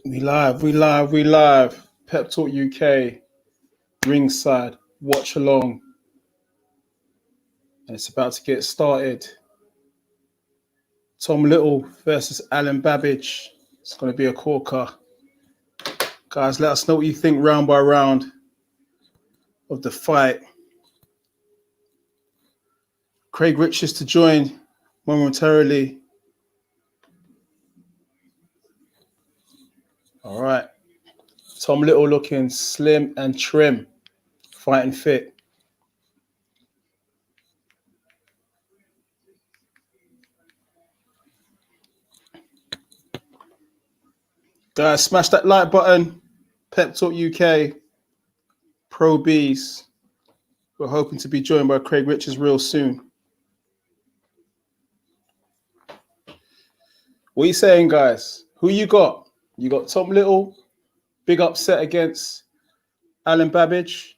We live. Pep Talk UK, Ringside, Watchalong. And it's about to get started. Tom Little versus Alan Babic. It's going to be a corker. Guys, let us know what you think round by round of the fight. Craig Richards to join momentarily. All right. Tom Little looking slim and trim, fighting fit. Guys, smash that like button. Pep Talk UK, Pro Beez. We're hoping to be joined by Craig Richards real soon. What are you saying, guys? Who you got? You got Tom Little, big upset against Alan Babic.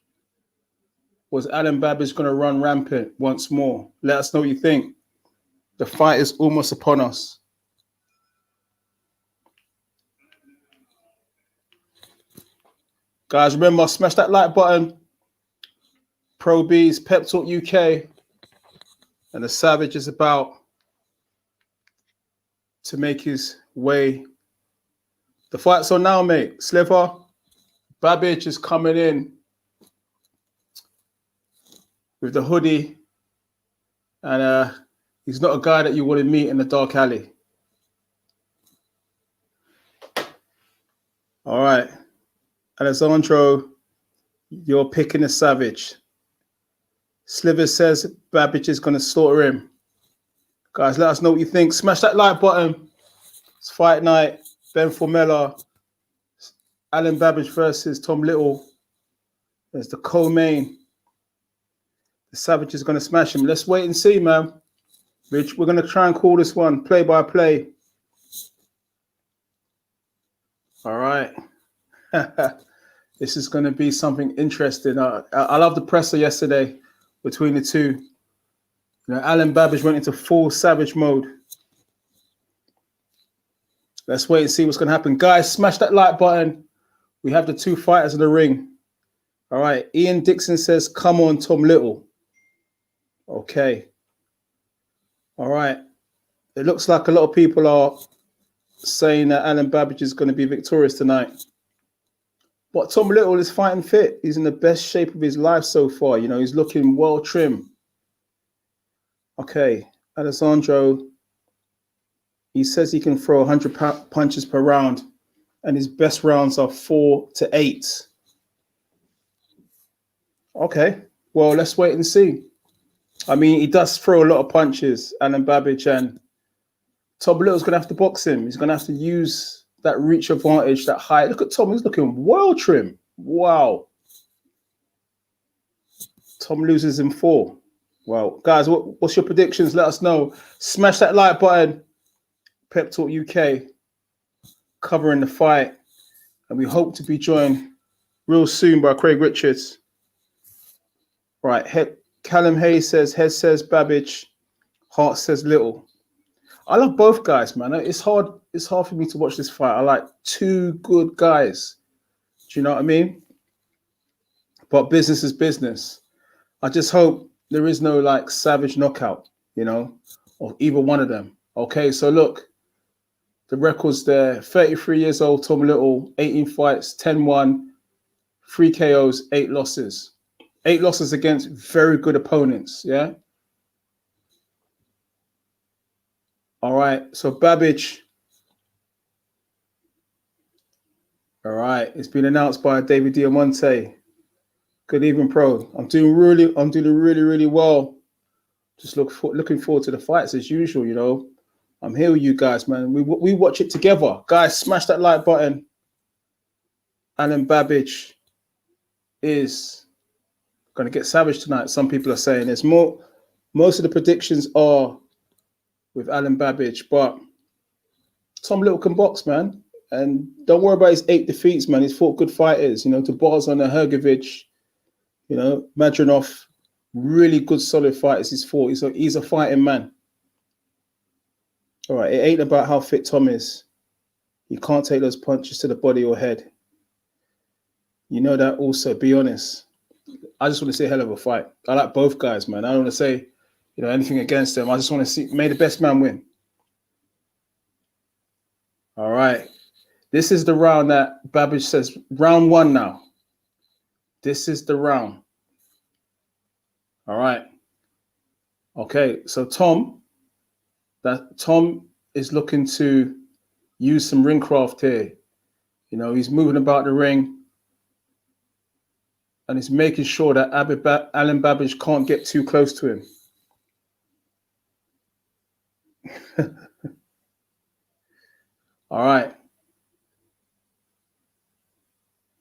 Was Alan Babic going to run rampant once more? Let us know what you think. The fight is almost upon us. Guys, remember, smash that like button. Pro Beez, Pep Talk UK. And the Savage is about to make his way. The fight's on now, mate. Sliver, Babic is coming in with the hoodie. And he's not a guy that you want to meet in the dark alley. All right. Alessandro, you're picking the Savage. Sliver says Babic is going to slaughter him. Guys, let us know what you think. Smash that like button. It's fight night. Benn Formella, Alan Babic versus Tom Little. There's the co-main. The Savage is going to smash him. Let's wait and see, man. We're going to try and call this one play by play. All right. This is going to be something interesting. I love the presser yesterday between the two. You know, Alan Babic went into full Savage mode. Let's wait and see what's going to happen. Guys, smash that like button. We have the two fighters in the ring. All right. Ian Dixon says, come on, Tom Little. Okay. All right. It looks like a lot of people are saying that Alan Babic is going to be victorious tonight. But Tom Little is fighting fit. He's in the best shape of his life so far. You know, he's looking well trim. Okay. Alessandro, he says he can throw 100 punches per round, and his best rounds are 4 to 8. Okay, well, let's wait and see. I mean, he does throw a lot of punches, Alan Babic, and Tom Little's going to have to box him. He's going to have to use that reach advantage, that height. Look at Tom, he's looking well trim. Wow. Tom loses in 4. Well, guys, what's your predictions? Let us know. Smash that like button. Pep Talk UK covering the fight, and we hope to be joined real soon by Craig Richards. Right, Callum Hayes says, Head says Babic, Heart says Little. I love both guys, man. It's hard for me to watch this fight. I like two good guys. Do you know what I mean? But business is business. I just hope there is no like savage knockout, you know, of either one of them. Okay, so look. The record's there. 33 years old, Tom Little, 18 fights, 10-1, 3 KOs, 8 losses. 8 losses against very good opponents, yeah? All right, so Babic. All right, it's been announced by David Diamante. Good evening, pro. I'm doing really well. Just looking forward to the fights as usual, you know. I'm here with you guys, man. We watch it together. Guys, smash that like button. Alan Babic is going to get savage tonight. Some people are saying there's more. Most of the predictions are with Alan Babic, but Tom Little can box, man. And don't worry about his 8 defeats, man. He's fought good fighters, you know, to Tabarzan and Hergovic, you know, Madronov, really good, solid fighters he's fought. He's a fighting man. All right, it ain't about how fit Tom is. You can't take those punches to the body or head. You know that also. Be honest. I just want to see a hell of a fight. I like both guys, man. I don't want to say, anything against them. I just want to see, may the best man win. All right. This is the round that Babic says, round 1 now. This is the round. All right. Okay, so Tom is looking to use some ring craft here. He's moving about the ring and he's making sure that Alan Babic can't get too close to him. All right.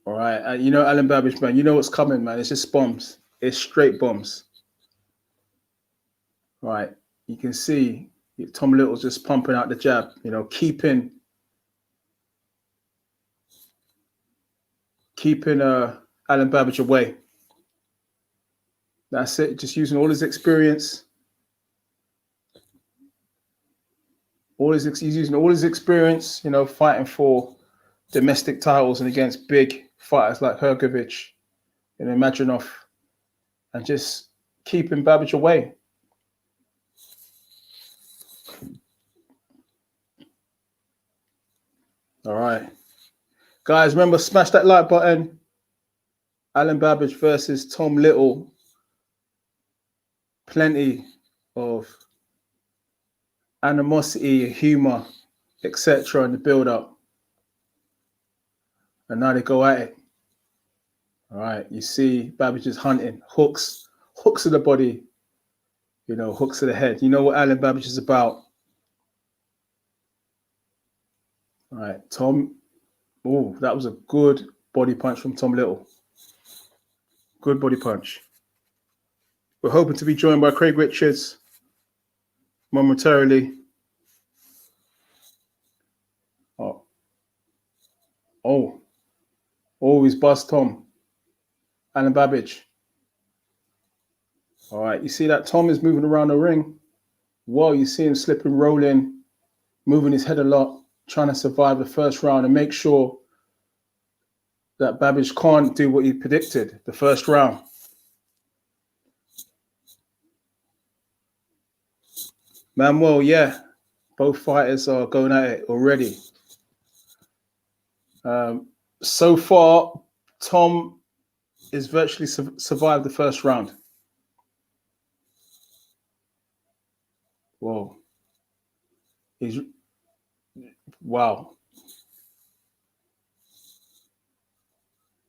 Alan Babic, man, you know what's coming, man. It's just bombs. It's straight bombs. All right. You can see Tom Little's just pumping out the jab, keeping Alan Babic away. That's it. Just using all his experience. He's using all his experience, fighting for domestic titles and against big fighters like Hrgovic, Madronov, and just keeping Babic away. All right. Guys, remember, smash that like button. Alan Babic versus Tom Little. Plenty of animosity, humor, etc. in the build-up. And now they go at it. All right, you see Babic is hunting. Hooks to the body, hooks to the head. You know what Alan Babic is about. All right, Tom. Oh, that was a good body punch from Tom Little. Good body punch. We're hoping to be joined by Craig Richards momentarily. He's bust Tom. Alan Babic. All right, you see that Tom is moving around the ring. Whoa, you see him slipping, rolling, moving his head a lot, trying to survive the first round and make sure that Babic can't do what he predicted the first round. Manuel, yeah, both fighters are going at it already. So far, Tom is virtually survived the first round. Whoa. Wow.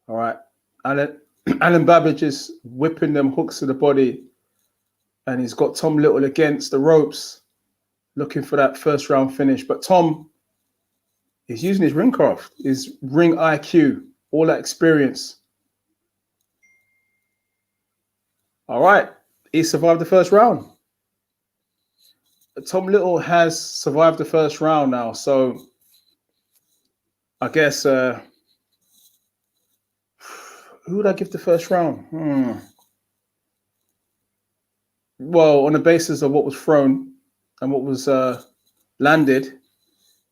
All right. Alan Babic is whipping them hooks to the body. And he's got Tom Little against the ropes, looking for that first round finish. But Tom is using his ring craft, his ring IQ, all that experience. All right. He survived the first round. Tom Little has survived the first round now. So I guess, who would I give the first round? Well, on the basis of what was thrown and what was landed,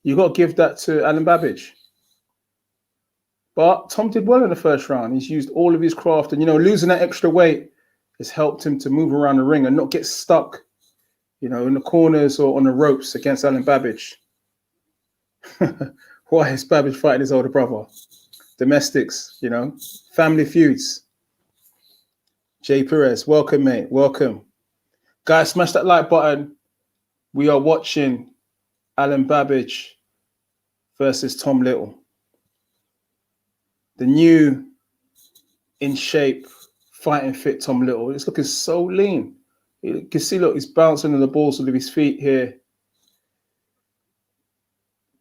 you got to give that to Alan Babic. But Tom did well in the first round. He's used all of his craft, and losing that extra weight has helped him to move around the ring and not get stuck, in the corners or on the ropes against Alan Babic. Why is Babic fighting his older brother? Domestics, family feuds. Jay Perez, welcome, mate. Welcome. Guys, smash that like button. We are watching Alan Babic versus Tom Little. The new, in shape, fighting fit Tom Little. He's looking so lean. You can see, look, he's bouncing on the balls with his feet here.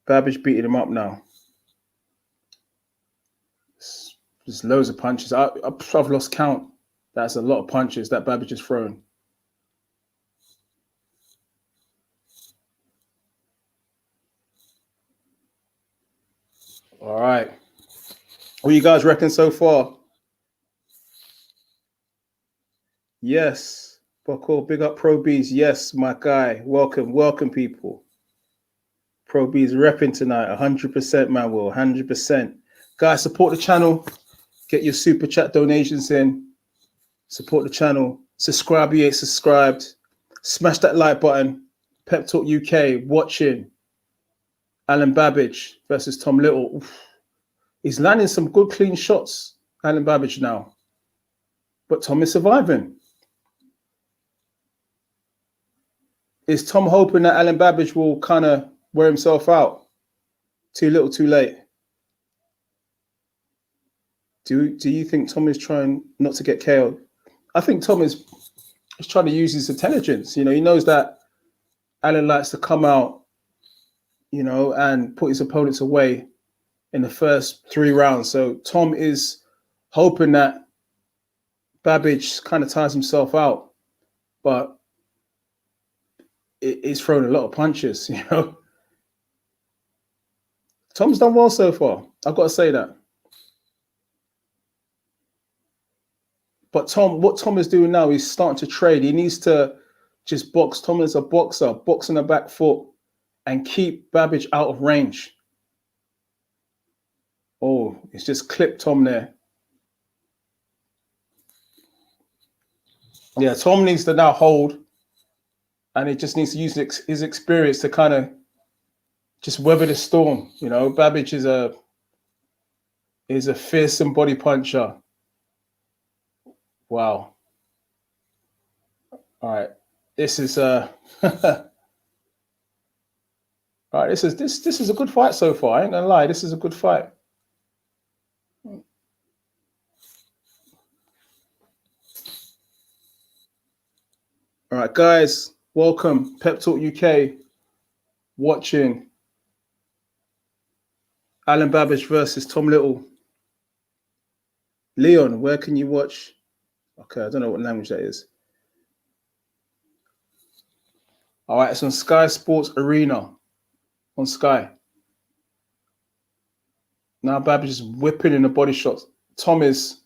Babic beating him up now. There's loads of punches. I've lost count. That's a lot of punches that Babic has thrown. All right. What you guys reckon so far? Yes. Buckle, big up Pro Beez. Yes, my guy. Welcome, people. Pro Beez repping tonight. 100%, man. Will 100%. Guys, support the channel. Get your super chat donations in. Support the channel. Subscribe if you ain't subscribed. Smash that like button. Pep Talk UK watching Alan Babic versus Tom Little. Oof. He's landing some good clean shots, Alan Babic now. But Tom is surviving. Is Tom hoping that Alan Babic will kind of wear himself out? Too little, too late. Do you think Tom is trying not to get KO'd? I think Tom is trying to use his intelligence. You know, he knows that Alan likes to come out, you know, and put his opponents away in the first 3 rounds. So Tom is hoping that Babic kind of tires himself out, but it's thrown a lot of punches, you know. Tom's done well so far. I've got to say that. But what Tom is doing now, he's starting to trade. He needs to just box. Tom is a boxer, box on the back foot and keep Babic out of range. Oh, it's just clipped Tom there. Yeah, Tom needs to now hold, and he just needs to use his experience to kind of just weather the storm. You know, Babic is a fearsome body puncher. Wow. All right. This is all right, this is a good fight so far. I ain't gonna lie, this is a good fight. All right, guys, welcome. Pep Talk UK watching Alan Babic versus Tom Little. Leon, where can you watch? Okay, I don't know what language that is. All right, it's on Sky Sports Arena on Sky. Now Babic is whipping in the body shots. Tom needs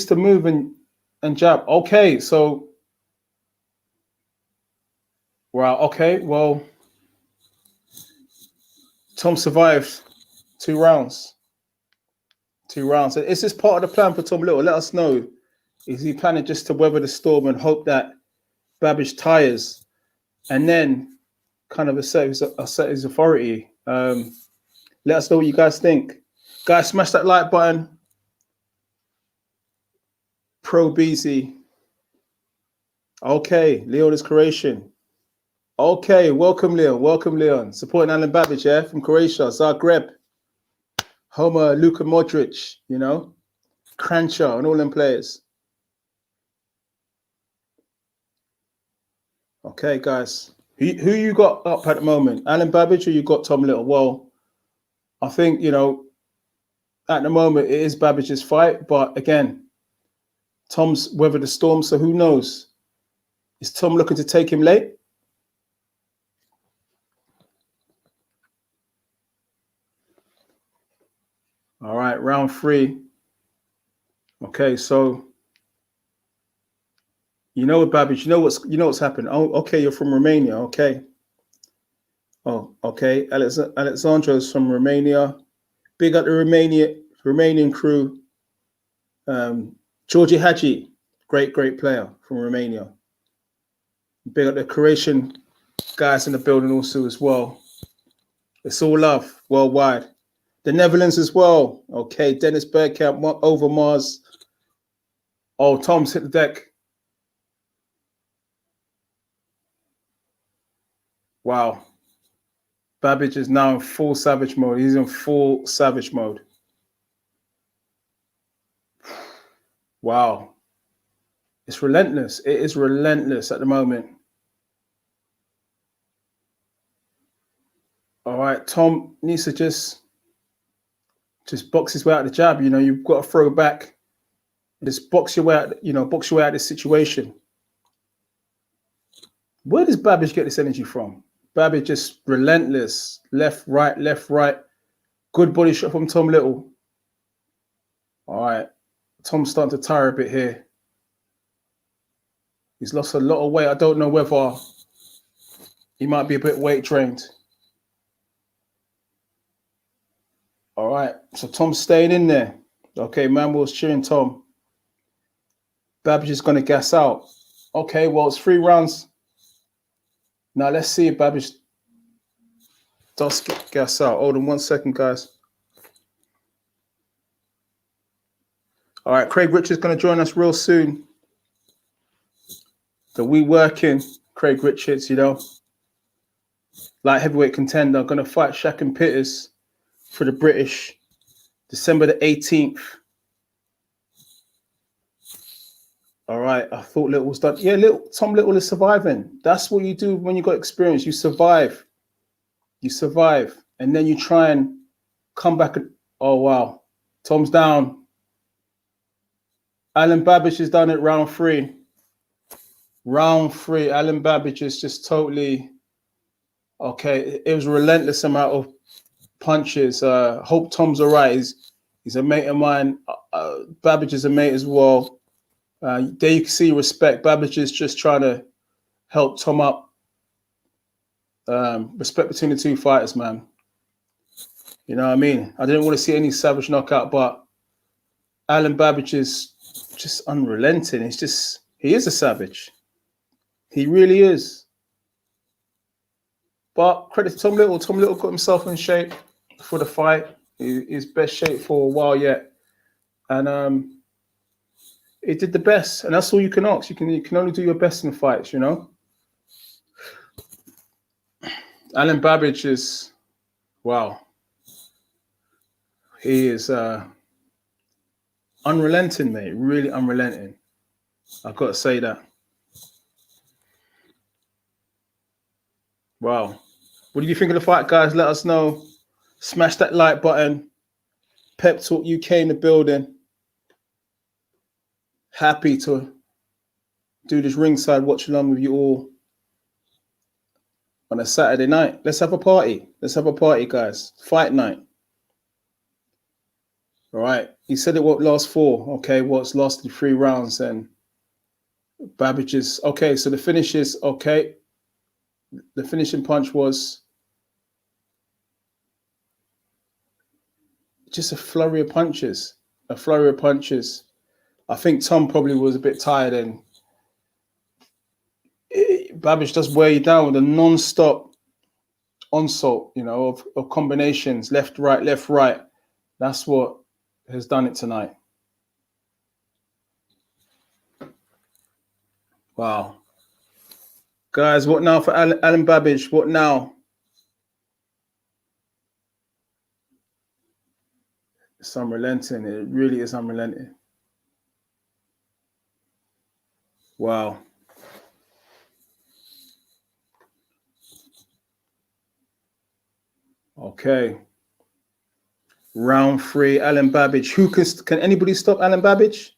to move and jab. Okay, so wow, okay, well, Tom survived 2 rounds. 2 rounds. Is this part of the plan for Tom Little? Let us know. Is he planning just to weather the storm and hope that Babic tires and then kind of assert his authority? Let us know what you guys think. Guys, smash that like button. Pro Beezy. Okay, Leon is Croatian. Okay, welcome Leon. Welcome Leon. Supporting Alan Babic, yeah, from Croatia, Zagreb. Homer, Luka Modric, you know, Kranjčar and all them players. Okay, guys. Who you got up at the moment? Alan Babic or you got Tom Little? Well, I think, you know, at the moment it is Babic's fight, but again, Tom's weathered the storm, so who knows? Is Tom looking to take him late? All right, round 3. Okay, so you know what, Babic, you know what's happened. Oh, okay, you're from Romania, okay. Oh, okay. Alexandro's from Romania. Big up the Romanian crew. Georgie Hadji, great player from Romania. Big up the Croatian guys in the building also as well. It's all love worldwide. The Netherlands as well. Okay, Dennis Bergkamp over Mars. Oh, Tom's hit the deck. Wow. Babic is now in full savage mode. He's in full savage mode. Wow. It's relentless. It is relentless at the moment. All right, Tom needs to just box his way out of the jab. You know, you've got to throw back. Just box your way out, you know, box your way out of this situation. Where does Babic get this energy from? Babic just relentless. Left, right. Good body shot from Tom Little. All right. Tom's starting to tire a bit here. He's lost a lot of weight. I don't know whether he might be a bit weight trained. All right. So Tom's staying in there. Okay, man was cheering Tom. Babic is going to gas out. Okay, well, it's 3 rounds. Now let's see if Babic does gas out. Hold on 1 second, guys. All right, Craig Richards going to join us real soon. The We Working Craig Richards, you know, light heavyweight contender, going to fight Shaq and Peters for the British, December the 18th. All right, I thought Little was done. Yeah, Tom Little is surviving. That's what you do when you got experience. You survive. You survive. And then you try and come back. Oh, wow. Tom's down. Alan Babic is done at round 3. Round 3. Alan Babic is just totally... Okay, it was a relentless amount of punches. Hope Tom's all right. He's a mate of mine. Babic is a mate as well. There you can see respect. Babic is just trying to help Tom up. Respect between the 2 fighters, man. You know what I mean? I didn't want to see any savage knockout, but Alan Babic is just unrelenting. He is a savage. He really is. But credit to Tom Little. Tom Little got himself in shape for the fight. His best shape for a while yet. And he did the best. And that's all you can ask. You can only do your best in fights, you know? Alan Babic is, wow. He is unrelenting, mate. Really unrelenting. I've got to say that. Wow. What do you think of the fight, guys? Let us know. Smash that like button. Pep Talk UK in the building. Happy to do this ringside watch along with you all on a Saturday night. Let's have a party. Let's have a party, guys. Fight night. All right. He said it won't last 4. Okay. Well, it's lasted 3 rounds. And Babic is okay. So the finish is okay. The finishing punch was just a flurry of punches. A flurry of punches. I think Tom probably was a bit tired, and Babic does wear you down with a non-stop onslaught, you know, of combinations, left, right. That's what has done it tonight. Wow. Guys, what now for Alan Babic? What now? It's unrelenting. It really is unrelenting. Wow. Okay. Round 3, Alan Babic. Who can anybody stop Alan Babic?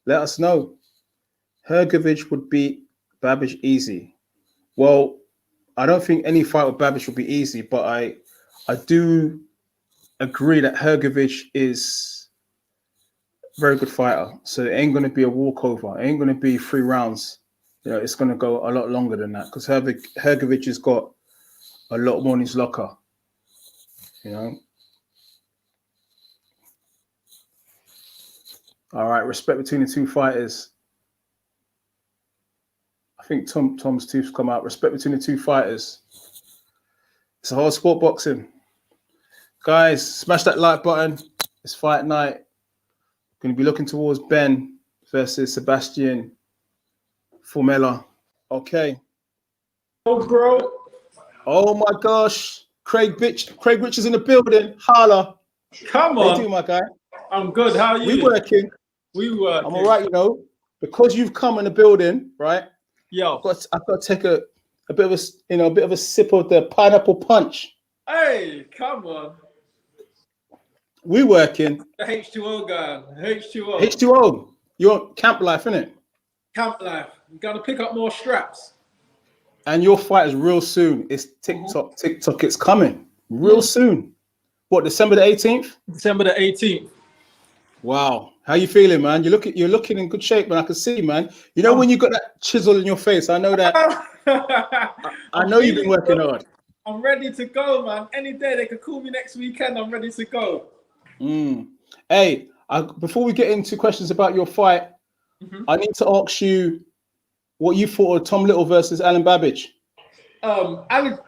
Let us know. Hrgovic would beat Babic easy. Well, I don't think any fight with Babic will be easy, but I do agree that Hrgovic is a very good fighter. So it ain't going to be a walkover. It ain't going to be 3 rounds. You know, it's going to go a lot longer than that because Hrgovic has got a lot more in his locker. You know. All right, respect between the 2 fighters. I think Tom's tooth's come out. Respect between the 2 fighters. It's a hard sport, boxing. Guys, smash that like button. It's fight night. Going to be looking towards Benn versus Sebastian Formella. Okay. Oh, bro. Oh my gosh. Craig Richards in the building. Holla. Come on. How you do, my guy? I'm good. How are you? We working. I'm all right, you know. Because you've come in the building, right? Yo. I've got to take a bit of a sip of the pineapple punch. Hey, come on. We working. The H2O guy. H2O. H2O. You're on camp life, innit? Camp life. You got to pick up more straps. And your fight is real soon. It's TikTok. TikTok, it's coming real soon. What, December the 18th? December the 18th. Wow. How you feeling, man? You're looking in good shape, man. I can see, man. You know when you got that chisel in your face, I know that. I know you've been working hard. I'm ready to go, man. Any day they could call me next weekend. I'm ready to go. Hey, before we get into questions about your fight, I need to ask you what you thought of Tom Little versus Alan Babic. Alan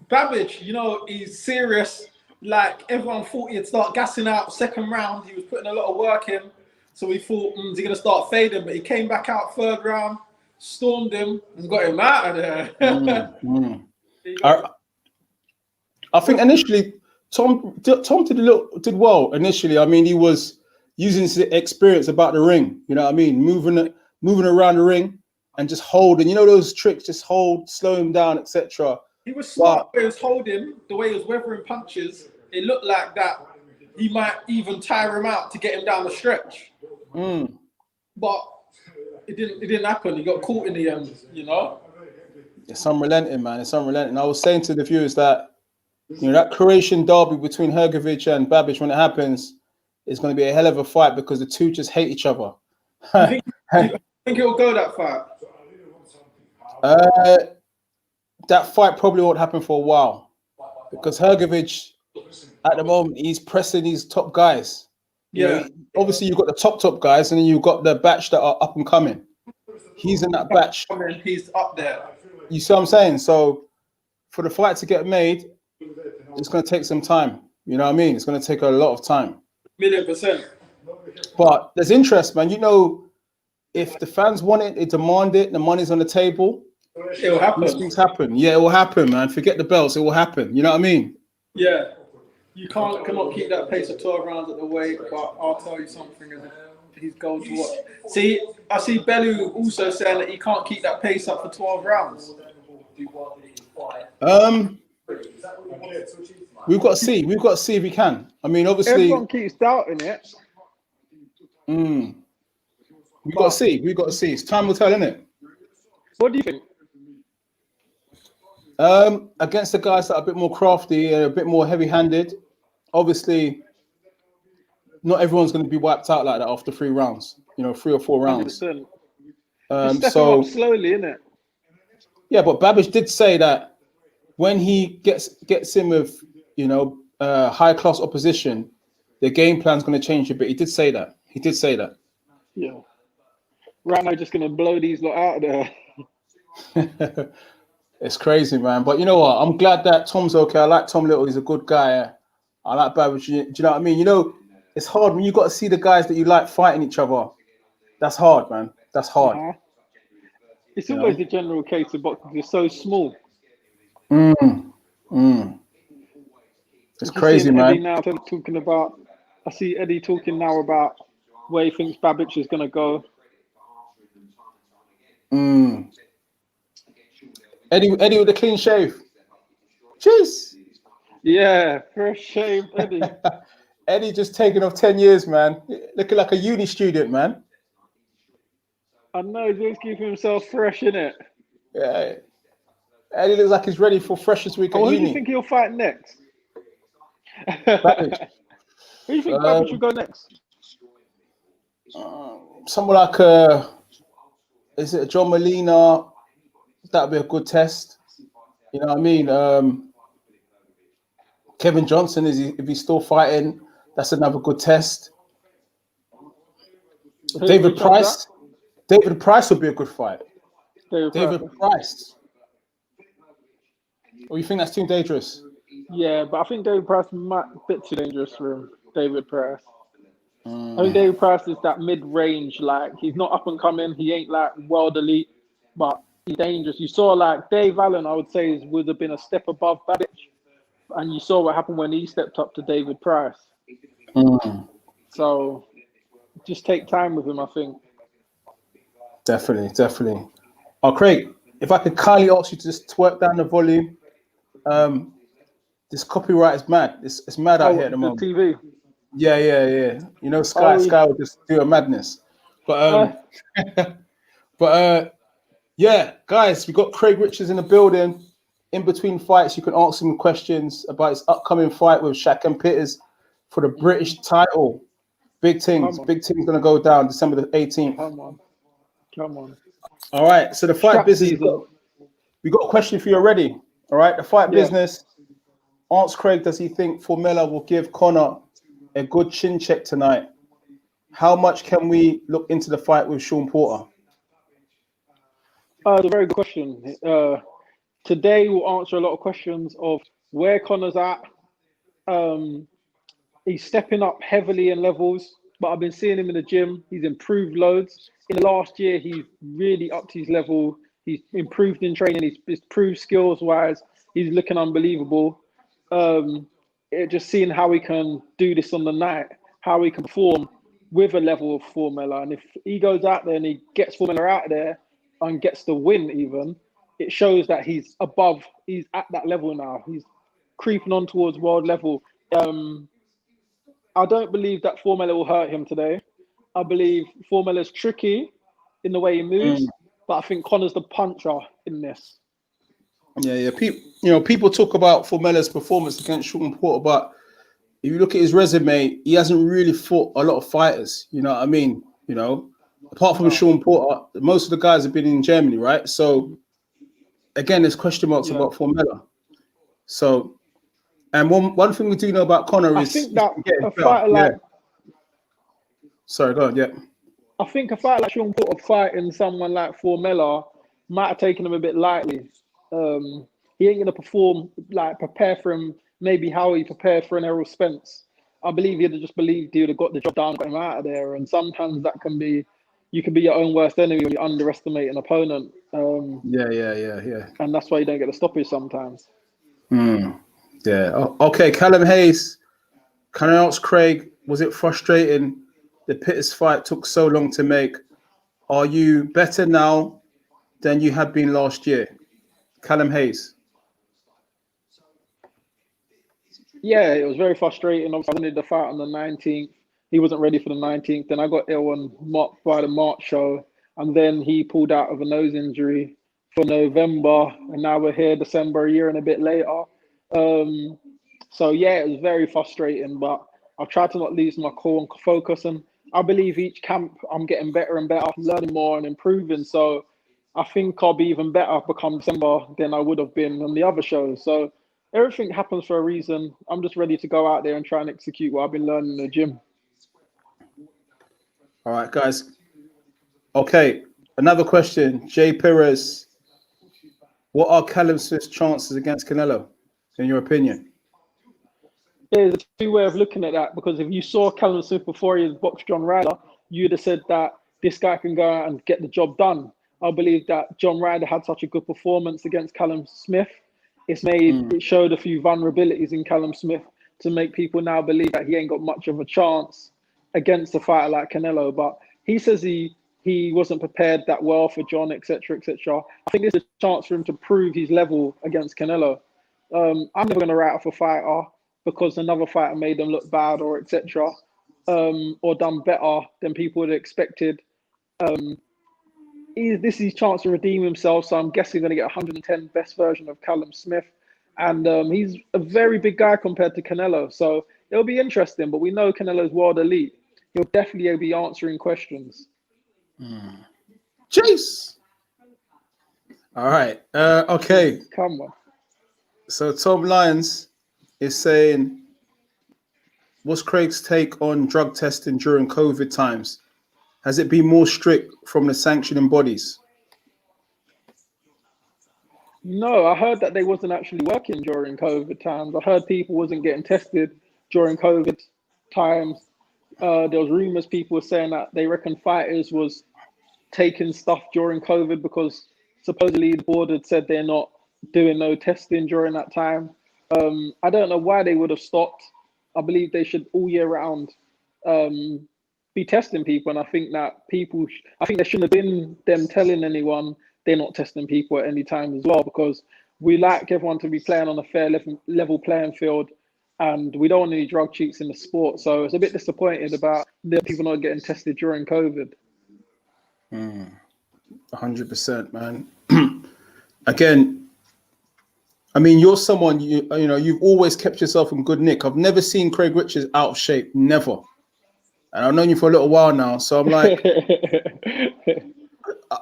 Babic, you know, he's serious. Like, everyone thought he'd start gassing out second round. He was putting a lot of work in. So we thought, is he going to start fading? But he came back out third round, stormed him, and got him out of there. I think initially Tom did well initially. I mean, he was using his experience about the ring. You know what I mean? Moving around the ring and just holding. You know those tricks, just hold, slow him down, etc. He was smart. The way he was holding, the way he was weathering punches. It looked like that he might even tire him out to get him down the stretch. But it didn't happen. He got caught in the end. You know. It's unrelenting, man. It's unrelenting. I was saying to the viewers that, you know, that Croatian derby between Hrgovic and Babic, when it happens, is going to be a hell of a fight because the two just hate each other. You think it'll go that fight? That fight probably won't happen for a while because Hrgovic, at the moment, he's pressing these top guys. You know, obviously, you've got the top guys, and then you've got the batch that are up and coming. He's in that batch. He's up there. You see what I'm saying? So, for the fight to get made, it's going to take some time. You know what I mean? It's going to take a lot of time. 1,000,000%. But there's interest, man. You know, if the fans want it, they demand it, the money's on the table. It will happen. These things happen. Yeah, it will happen, man. Forget the belts. It will happen. You know what I mean? Yeah. You cannot keep that pace of 12 rounds at the weight, but I'll tell you something. He's going to watch. See, I see Bellew also saying that he can't keep that pace up for 12 rounds. We've got to see. We've got to see if we can. I mean, obviously, everyone keeps doubting it. We've got to see. We've got to see. It's time will tell, isn't it? What do you think? Against the guys that are a bit more crafty and a bit more heavy-handed, obviously, not everyone's going to be wiped out like that after 3 rounds. You know, 3 or 4 rounds. So slowly, innit? Yeah, but Babic did say that when he gets in with, you know, high-class opposition, the game plan's going to change a bit. He did say that. He did say that. Yeah. Right now, just going to blow these lot out of there. It's crazy, man. But you know what? I'm glad that Tom's okay. I like Tom Little. He's a good guy. I like Babic. Do you know what I mean? You know, it's hard when you got to see the guys that you like fighting each other. That's hard, man. That's hard. It's always the general case of boxing. It's so small. It's crazy, man. Eddie now talking about. I see Eddie talking now about where he thinks Babic is going to go. Eddie with a clean shave. Jeez. Yeah, fresh shave, Eddie. Eddie just taking off 10 years, man. Looking like a uni student, man. I know, he's always keeping himself fresh, innit? Yeah. Eddie looks like he's ready for Freshers Week at uni. Who do you think he'll fight next? Babic. Who do you think Babic should go next? Someone like, is it John Molina? That'd be a good test. You know what I mean? Kevin Johnson, if he's still fighting, that's another good test. David Price. David Price would be a good fight. David Price. Or you think that's too dangerous? Yeah, but I think David Price might be a bit too dangerous for him. David Price. I think David Price is that mid-range, like he's not up and coming. He ain't like world elite, but he's dangerous. You saw like Dave Allen, I would say, would have been a step above Babic, and you saw what happened when he stepped up to David Price. So just take time with him, I think. Definitely. Oh, Craig, if I could kindly ask you to just twerk down the volume. This copyright is mad. It's mad out here at the moment. TV. Yeah. You know, Sky will just do a madness. But yeah, guys, we got Craig Richards in the building. In between fights, you can ask him questions about his upcoming fight with Shaq and Peters for the British title. Big things gonna go down December the 18th. Come on. All right, so the fight business. We got a question for you already. All right, the fight Yeah. business. Ask Craig, does he think Formella will give Conor a good chin check tonight? How much can we look into the fight with Sean Porter? It's a very good question. Today we'll answer a lot of questions of where Conor's at. He's stepping up heavily in levels, but I've been seeing him in the gym. He's improved loads. In the last year, he's really upped his level. He's improved in training. He's improved skills-wise. He's looking unbelievable. Just seeing how he can do this on the night, how he can perform with a level of Formella. And if he goes out there and he gets Formella out there and gets the win even, it shows that he's above, he's at that level now. He's creeping on towards world level. I don't believe that Formella will hurt him today. I believe Formella's tricky in the way he moves, but I think Conor's the puncher in this. Yeah. People talk about Formella's performance against Sean Porter, but if you look at his resume, he hasn't really fought a lot of fighters. You know what I mean? Apart from Sean Porter, most of the guys have been in Germany, right? So again, there's question marks about Formella. So, and one thing we do know about Conor is I think that a better. fighter like sorry, go on. Yeah. I think a fighter like Sean Porter fighting someone like Formella might have taken him a bit lightly. He ain't gonna prepare for him maybe how he prepared for an Errol Spence. I believe he'd have just believed he would have got the job done, got him out of there. And sometimes that can be, you can be your own worst enemy when you underestimate an opponent. Yeah. And that's why you don't get the stoppage sometimes. Yeah. Okay, Callum Hayes. Can I ask Craig, was it frustrating the Pettis fight took so long to make? Are you better now than you had been last year? Callum Hayes. Yeah, it was very frustrating. Obviously, I wanted the fight on the 19th. He wasn't ready for the 19th. Then I got ill by the March show. And then he pulled out of a nose injury for November. And now we're here, December, a year and a bit later. So, yeah, it was very frustrating. But I've tried to not lose my core and focus. And I believe each camp I'm getting better and better, learning more and improving. So I think I'll be even better come December than I would have been on the other shows. So everything happens for a reason. I'm just ready to go out there and try and execute what I've been learning in the gym. All right, guys. Okay, another question. Jay Perez. What are Callum Smith's chances against Canelo, in your opinion? There's a two-way of looking at that, because if you saw Callum Smith before he boxed John Ryder, you'd have said that this guy can go out and get the job done. I believe that John Ryder had such a good performance against Callum Smith. It showed a few vulnerabilities in Callum Smith to make people now believe that he ain't got much of a chance against a fighter like Canelo. But he says he wasn't prepared that well for John, etc., etc. I think there's a chance for him to prove his level against Canelo. I'm never going to write off a fighter because another fighter made them look bad or etc. Or done better than people would have expected. This is his chance to redeem himself, so I'm guessing going to get 110 best version of Callum Smith. And he's a very big guy compared to Canelo, so it'll be interesting. But we know Canelo's world elite. He'll definitely be answering questions. Chase! All right. Okay. Come on. So Tom Lyons is saying, what's Craig's take on drug testing during COVID times? Has it been more strict from the sanctioning bodies? No, I heard that they wasn't actually working during COVID times. I heard people wasn't getting tested during COVID times. There was rumors people were saying that they reckon fighters was taking stuff during COVID because supposedly the board had said they're not doing no testing during that time. I don't know why they would have stopped. I believe they should all year round be testing people, and I think that I think there shouldn't have been them telling anyone they're not testing people at any time as well, because we like everyone to be playing on a fair level playing field, and we don't want any drug cheats in the sport. So it's a bit disappointed about the people not getting tested during COVID. 100%, man. Again, I mean, you're someone, you've always kept yourself in good nick. I've never seen Craig Richards out of shape, never. And I've known you for a little while now, so I'm like,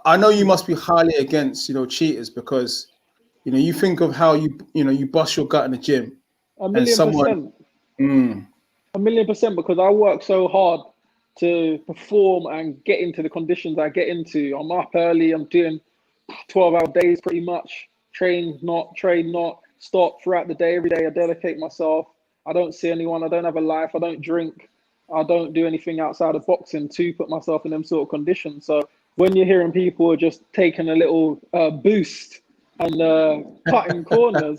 I know you must be highly against, cheaters, because, You know, you think of how you bust your gut in the gym, A and million someone, percent. A million percent, because I work so hard to perform and get into the conditions I get into. I'm up early, I'm doing 12-hour days pretty much, train not, stop throughout the day, every day I dedicate myself. I don't see anyone, I don't have a life, I don't drink, I don't do anything outside of boxing to put myself in them sort of conditions. So when you're hearing people are just taking a little boost and cutting corners,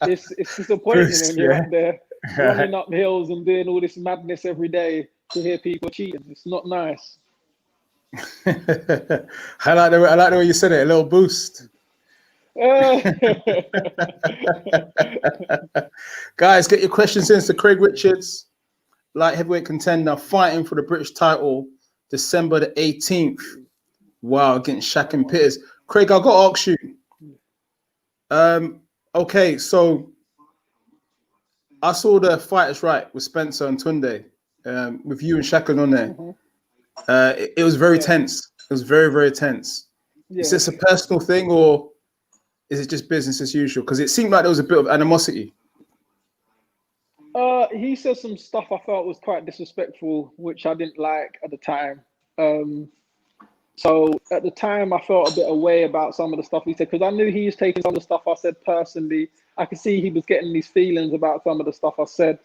it's disappointing when you're up there running up hills and doing all this madness every day to hear people cheating. It's not nice. I like the way you said it. A little boost. Guys, get your questions in to Craig Richards, light heavyweight contender, fighting for the British title December the 18th. Wow, against Shaq and Peters. Craig, I've got to ask you. Okay, so I saw the Fighters Right with Spencer and Tunde, with you and Shaq on there. It was very tense. It was very, very tense. Yeah. Is this a personal thing, or is it just business as usual? Because it seemed like there was a bit of animosity. He said some stuff I felt was quite disrespectful, which I didn't like at the time. So at the time, I felt a bit away about some of the stuff he said, because I knew he was taking some of the stuff I said personally. I could see he was getting these feelings about some of the stuff I said.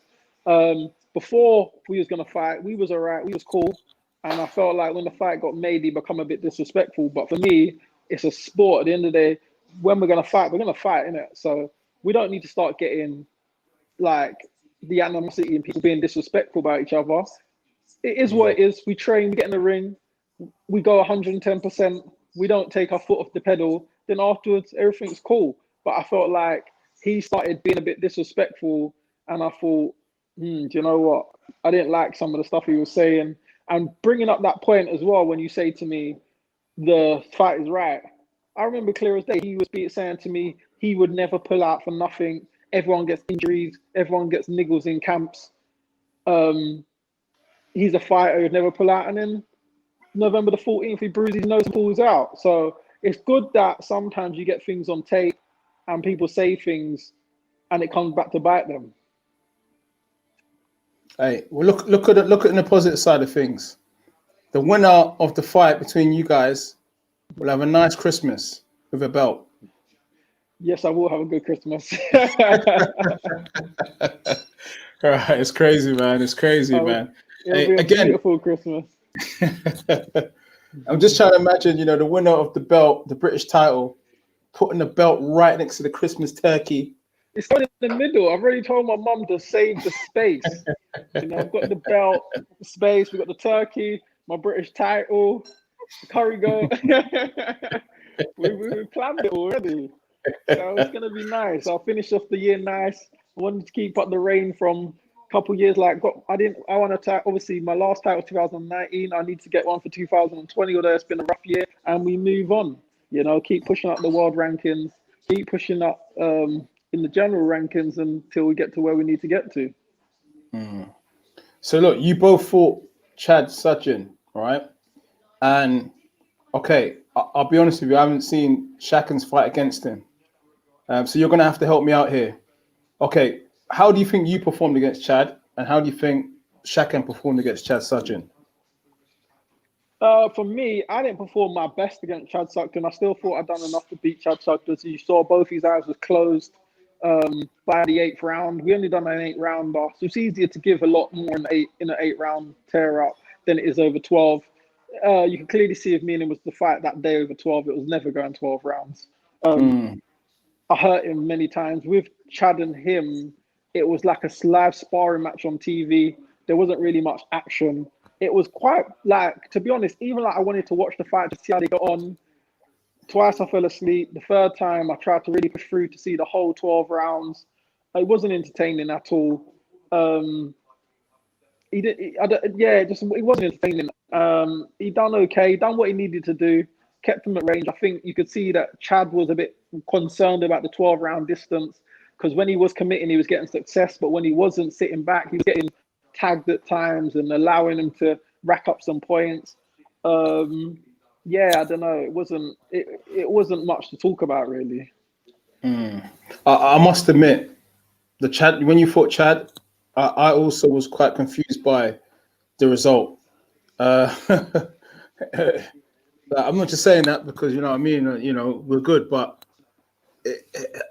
Before we was going to fight, we was all right, we was cool. And I felt like when the fight got made, he become a bit disrespectful. But for me, it's a sport. At the end of the day, when we're going to fight, innit? So we don't need to start getting like the animosity and people being disrespectful about each other. It is what it is. We train, we get in the ring, we go 110%. We don't take our foot off the pedal. Then afterwards, everything's cool. But I felt like he started being a bit disrespectful, and I thought, do you know what? I didn't like some of the stuff he was saying. And bringing up that point as well, when you say to me, the fight is right. I remember clear as day, he was saying to me, he would never pull out for nothing. Everyone gets injuries. Everyone gets niggles in camps. He's a fighter who'd never pull out. And then November the 14th, he bruises his nose and pulls out. So it's good that sometimes you get things on tape and people say things and it comes back to bite them. Hey, well, look at the positive side of things. The winner of the fight between you guys will have a nice Christmas with a belt. Yes, I will have a good Christmas. All right, it's crazy, man. It's crazy, man. It'll be a beautiful Christmas. I'm just trying to imagine, the winner of the belt, the British title, putting the belt right next to the Christmas turkey. It's not in the middle. I've already told my mum to save the space. I've got the belt, space, we've got the turkey, my British title, the curry goat. we planned it already. So it's going to be nice. I'll finish off the year nice. I wanted to keep up the reign from a couple of years. I want to, obviously, my last title was 2019. I need to get one for 2020, although it's been a rough year. And we move on. Keep pushing up the world rankings, keep pushing up in the general rankings until we get to where we need to get to. So look, you both fought Chad Sutton, right? And okay, I'll be honest with you, I haven't seen Shaken's fight against him. So you're going to have to help me out here. Okay, how do you think you performed against Chad, and how do you think Shaken performed against Chad Sutton? For me, I didn't perform my best against Chad Sutton. I still thought I'd done enough to beat Chad Sutton. So you saw both his eyes were closed by the 8th round. We only done an 8-rounder, so it's easier to give a lot more in an 8-round tear up than it is over 12. You can clearly see if me and him was the fight that day over 12, it was never going 12 rounds. I hurt him many times. With Chad and him, it was like a live sparring match on TV. There wasn't really much action. It was quite to be honest, even I wanted to watch the fight to see how they got on. Twice I fell asleep. The third time I tried to really push through to see the whole 12 rounds. It wasn't entertaining at all. It wasn't entertaining. He done okay, done what he needed to do, kept him at range. I think you could see that Chad was a bit concerned about the 12-round distance, because when he was committing, he was getting success, but when he wasn't sitting back, he was getting tagged at times and allowing him to rack up some points. I don't know. It wasn't much to talk about, really. I must admit, the Chad. When you fought Chad, I also was quite confused by the result. I'm not just saying that because you know what I mean. You know we're good, but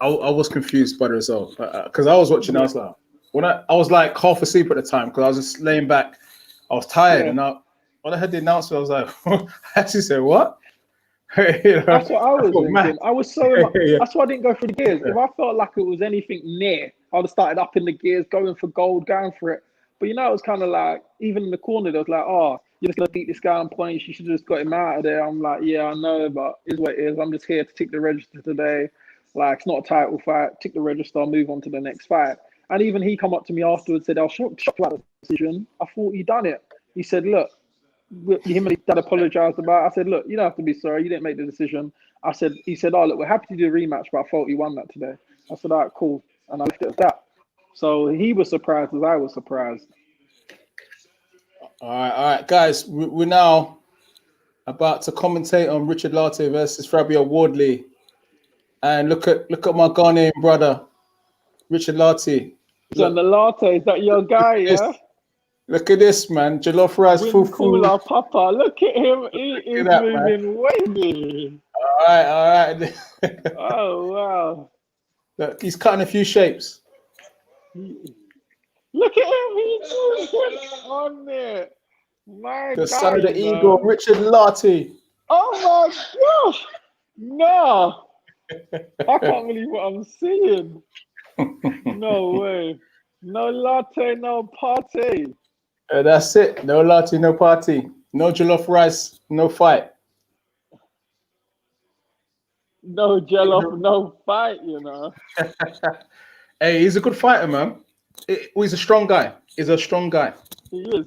I was confused by the result because I was watching. I was like, I was like half asleep at the time because I was just laying back. I was tired, and when I heard the announcement, I was like, I actually said, "What?" You know, That's what I was thinking. mad. I was so that's why I didn't go for the gears. If I felt like it was anything near, I'd have started up in the gears, going for gold, going for it. But you know, it was kind of like even in the corner, they was like, "Oh, you're just gonna beat this guy on points. You should have just got him out of there." I'm like, "Yeah, I know, but it's what it is. I'm just here to tick the register today. Like, it's not a title fight. Tick the register, move on to the next fight." And even he come up to me afterwards, said, "I was shocked about the decision. I thought you done it." He said, "Look." Him and his dad apologized about it. I said, "Look, you don't have to be sorry. You didn't make the decision." He said, "Oh, look, we're happy to do a rematch, but I thought you won that today." I said, "All right, cool." And I left it at that. So he was surprised as I was surprised. All right, guys. We're now about to commentate on Richard Latte versus Fabio Wardley, and look at my Ghanaian brother, Richard Latte. So the Latte, is that your guy? Yeah. Look at this, man. Jollof rice, fufu. Cooler Papa. Look at him. He is moving wavy. All right. Oh, wow. Look, he's cutting a few shapes. Look at him. He's moving on there. The son of the eagle, Richard Latte. Oh, my gosh. No. I can't believe what I'm seeing. No way. No latte, no party. That's it. No latte, no party. No jollof rice, no fight. No jollof, no fight, you know. Hey, he's a good fighter, man. He's a strong guy. He's a strong guy. He is.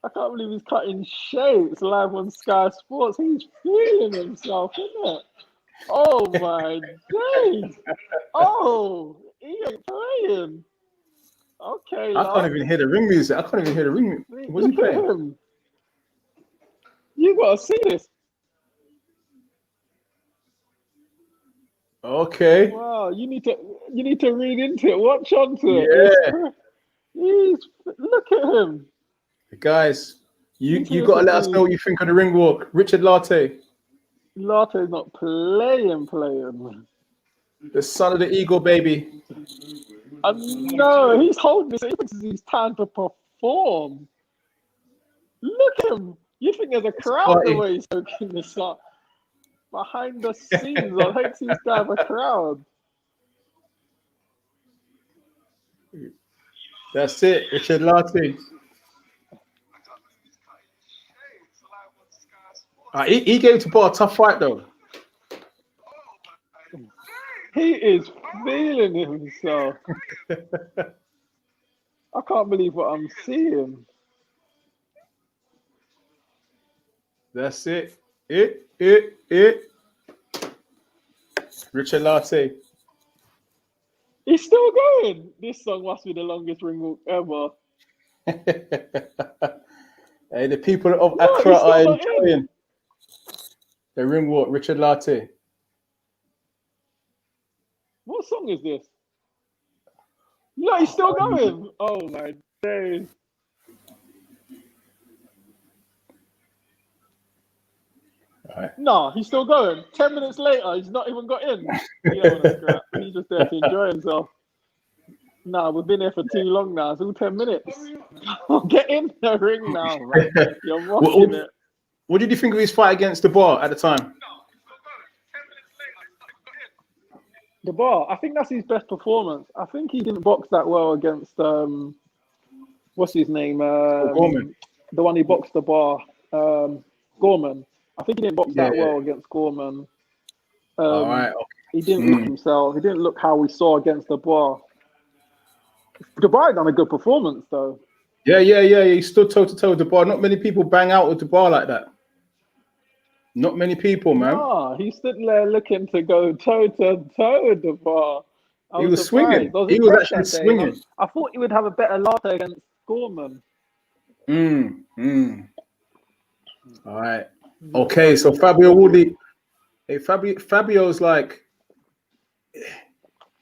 I can't believe he's cutting shapes live on Sky Sports. He's feeling himself, isn't it? Oh, my days. Oh, he ain't playing. Okay, I can't even hear the ring music. What's he playing? Him. You gotta see this. Okay. Wow, you need to read into it. Watch onto it. Yeah. Look at him. Guys, you gotta let us know what you think of the ring walk. Richard Latte. Latte's not playing. The son of the eagle, baby. No, he's holding this. He thinks it's time to perform. Look at him. You think there's a crowd the way he's soaking this up. Behind the scenes, I think he's to have a crowd. That's it, Richard Latte. He gave to Bar a tough fight, though. He is feeling himself. I can't believe what I'm seeing. That's it. Richard Latte. He's still going. This song must be the longest ring walk ever. Hey, the people of Accra are enjoying the ring walk. Richard Latte. What song is this? No, he's still going. Oh my days. Right. No, he's still going. 10 minutes later, he's not even got in. He don't wanna scrap. He's just there to enjoy himself. Nah, we've been here for too long now. It's all 10 minutes. Get in the ring now, man. You're mocking it. What did you think of his fight against the Bar at the time? The Bar, I think that's his best performance. I think he didn't box that well against what's his name? Gorman. The one who boxed the Bar, Gorman. I think he didn't box that well against Gorman. All right. Okay. He didn't look himself. He didn't look how we saw against the Bar. The Bar done a good performance though. Yeah. He stood toe to toe with the Bar. Not many people bang out with the Bar like that. Not many people, man. No, he stood there looking to go toe to toe with the Bar. He was swinging. He was actually swinging. I thought he would have a better latte against Gorman. All right. Okay, so Fabio Wardley. Hey, Fabio's like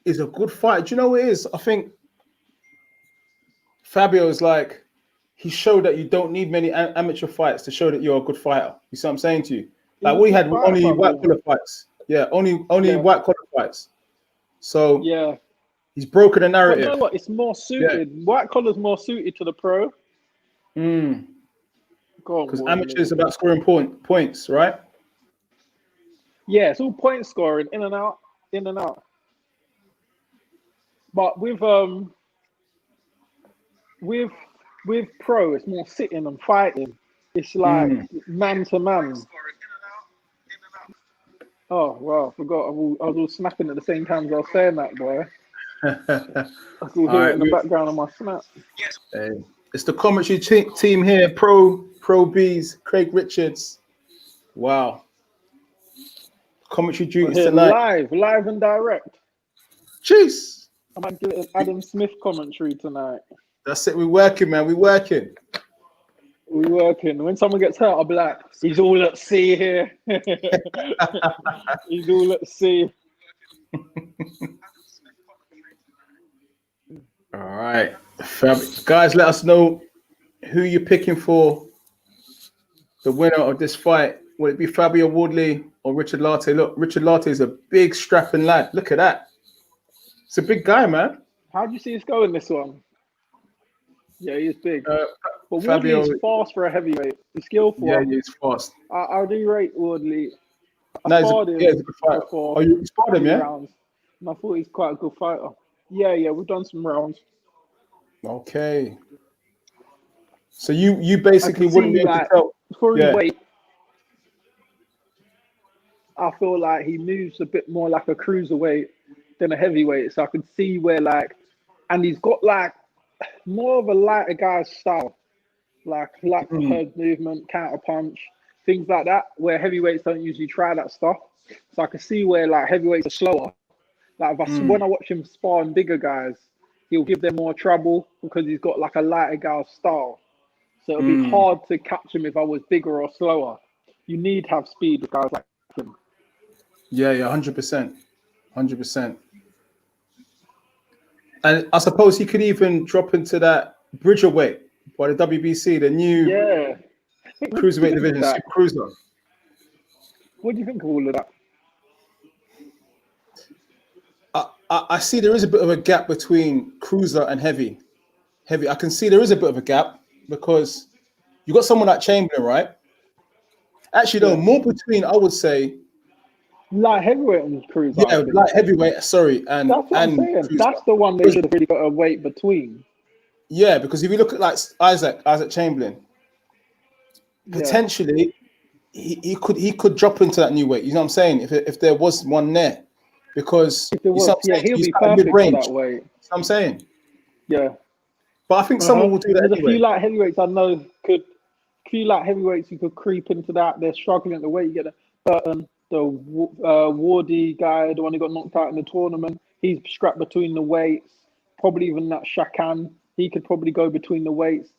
is a good fight. Do you know what it is? I think Fabio is like, he showed that you don't need many amateur fights to show that you're a good fighter. You see what I'm saying to you? Like, we had only white collar fights. Yeah, only white collar fights. So Yeah. he's broken the But narrative. you know what? It's more suited. White collar's more suited to the pro. Because amateur is about scoring points, right? Yeah, it's all point scoring, in and out, in and out. But with pro, it's more sitting and fighting. It's like man to man. Oh wow, I forgot. I was all snapping at the same time as I was saying that, boy. I could hear it in the background of my snap. Hey, it's the commentary team here. Pro Beez, Craig Richards. Wow. Commentary duties tonight. Live and direct. Jeez. I might give it an Adam Smith commentary tonight. That's it. We're working, man. We're working. We're working. When someone gets hurt, I'll be like, he's all at sea here. He's all at sea. All right. Guys, let us know who you're picking for the winner of this fight. Will it be Fabio Woodley or Richard Latte? Look, Richard Latte is a big strapping lad. Look at that. It's a big guy, man. How do you see us going this one? Yeah, he's big. But Fabio, Woodley is fast for a heavyweight. He's skillful. Yeah, he's fast. I do rate Woodley. He's a good fighter. Oh, you sparred him, yeah? Rounds, and I thought he's quite a good fighter. Yeah, we've done some rounds. Okay. So you basically wouldn't be able to tell. For his weight, I feel like he moves a bit more like a cruiserweight than a heavyweight. So I could see where and he's got more of a lighter guy's style, like head movement, counter punch, things like that, where heavyweights don't usually try that stuff. So I can see where heavyweights are slower. When I watch him sparring bigger guys, he'll give them more trouble because he's got a lighter guy's style. So it'll be hard to catch him if I was bigger or slower. You need to have speed with guys like him. Yeah, 100%. 100%. And I suppose he could even drop into that bridger weight by the WBC, the new cruiserweight division, super cruiser. What do you think of all of that? I see there is a bit of a gap between cruiser and heavy. I can see there is a bit of a gap because you got someone like Chamberlain, right? Actually, no, more between, I would say, light heavyweight and cruiser. Yeah, light heavyweight. Sorry, and that's what I'm saying. Cruiser. That's the one they should have really got a weight between. Yeah, because if you look at Isaac Chamberlain, potentially he could drop into that new weight. You know what I'm saying? If there was one there, because he'll be perfect for that weight. That's what I'm saying. Yeah, but I think someone will do that. There's a few light heavyweights I know who could creep into that. They're struggling at the weight. You get Burton. The Wardy guy, the one who got knocked out in the tournament, he's strapped between the weights. Probably even that Shakan, he could probably go between the weights.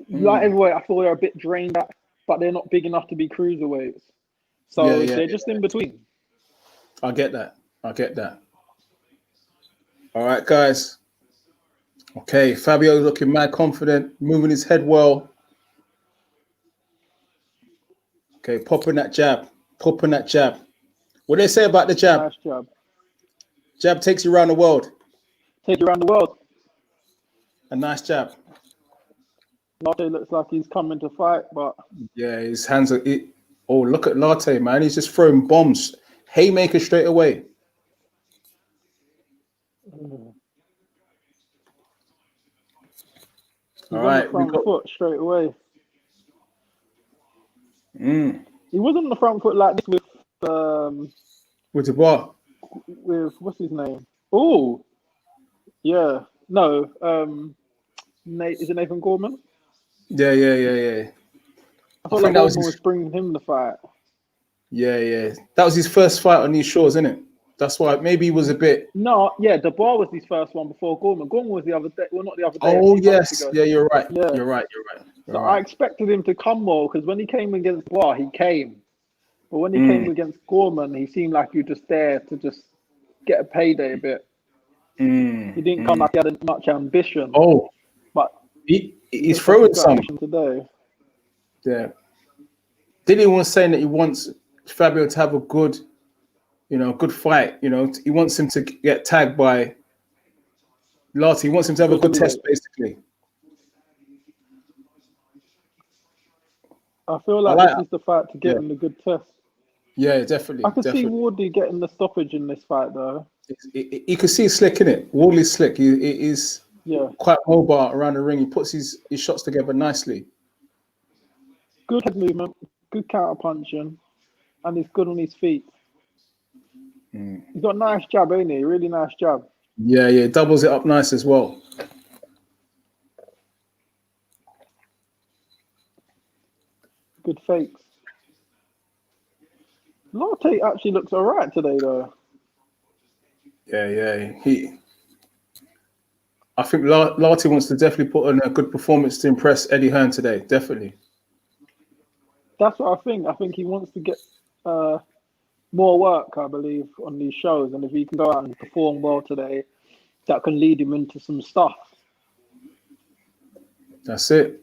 Like heavyweight, I feel they're a bit drained at, but they're not big enough to be cruiserweights. So they're just in between. I get that. All right, guys. Okay, Fabio looking mad confident, moving his head well. Okay, popping that jab. What do they say about the jab? Nice jab. Jab takes you around the world. A nice jab. Latte looks like he's coming to fight, but yeah, his hands are. Oh, look at Latte, man! He's just throwing bombs, haymaker straight away. All right, front foot straight away. He wasn't on the front foot like this with Dubois. With what's his name? Oh, yeah. No, is it Nathan Gorman? Yeah. I thought that was bringing him the fight. Yeah. That was his first fight on these shores, isn't it? That's why maybe he was a bit. No, yeah, Dubois was his first one before Gorman. Gorman was the other day. Well, not the other day. Oh yes, yeah, you're right. Yeah. You're right. So I expected him to come more because when he came against Dubois, he came. But when he came against Gorman, he seemed like he was just there to just get a payday a bit. He didn't come like he had much ambition. Oh, but he's throwing some today. Yeah. Diddy was saying that he wants Fabio to have a good, good fight. He wants him to get tagged by Lati. He wants him to have a good test, basically. I feel like this is the fight to get him the good test. Yeah, definitely. I could see Wardley getting the stoppage in this fight, though. You can see slick in it. Wardley's slick. He is quite mobile around the ring. He puts his shots together nicely. Good head movement, good counter punching, and he's good on his feet. He's got a nice jab, ain't he? Really nice jab. Yeah, doubles it up nice as well. Good fakes. Latte actually looks alright today, though. Yeah. I think Latte wants to definitely put on a good performance to impress Eddie Hearn today. Definitely. That's what I think. I think he wants to get more work, I believe, on these shows. And if he can go out and perform well today, that can lead him into some stuff. That's it.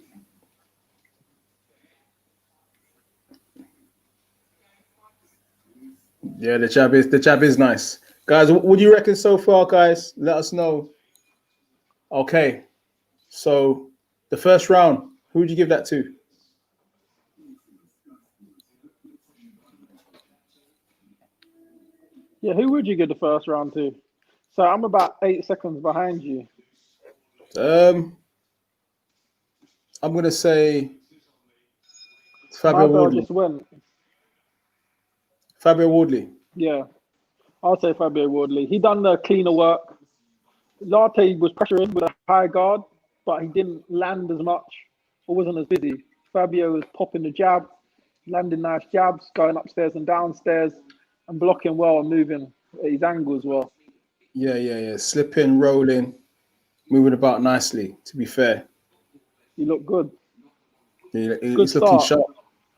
Yeah, the jab is nice. Guys, what do you reckon so far, guys? Let us know. Okay. So the first round, who would you give that to? Yeah, who would you give the first round to? So I'm about 8 seconds behind you. I'm gonna say Fabio Wardley. Just went. Fabio Wardley. Yeah, I'll say Fabio Wardley. He done the cleaner work. Latte was pressuring with a high guard, but he didn't land as much or wasn't as busy. Fabio was popping the jab, landing nice jabs, going upstairs and downstairs, and blocking well and moving at his angle as well. Yeah. Slipping, rolling, moving about nicely, to be fair. He looked good. He's looking sharp.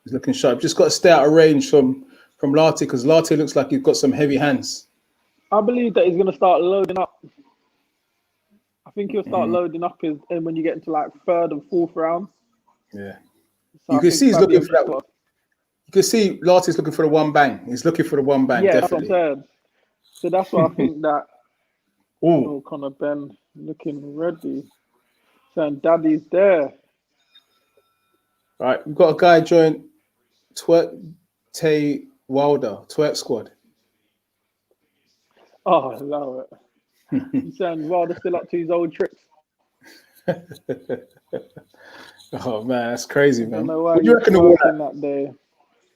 He's looking sharp. Just got to stay out of range from Latte, because Latte looks like he's got some heavy hands. I believe that he's going to start loading up. I think he'll start loading up when you get into like third and fourth round. Yeah. So you can see he's looking for that. You can see Latte's looking for the one bang. He's looking for the one bang, definitely. That's what I'm saying. So that's why I think that Conor Benn looking ready. Saying Daddy's there. All right, we've got a guy join Tay Wilder, Twerk Squad. Oh, I love it. He's saying Wilder's still up to his old tricks. Oh man, that's crazy, man. What do you reckon of all that day?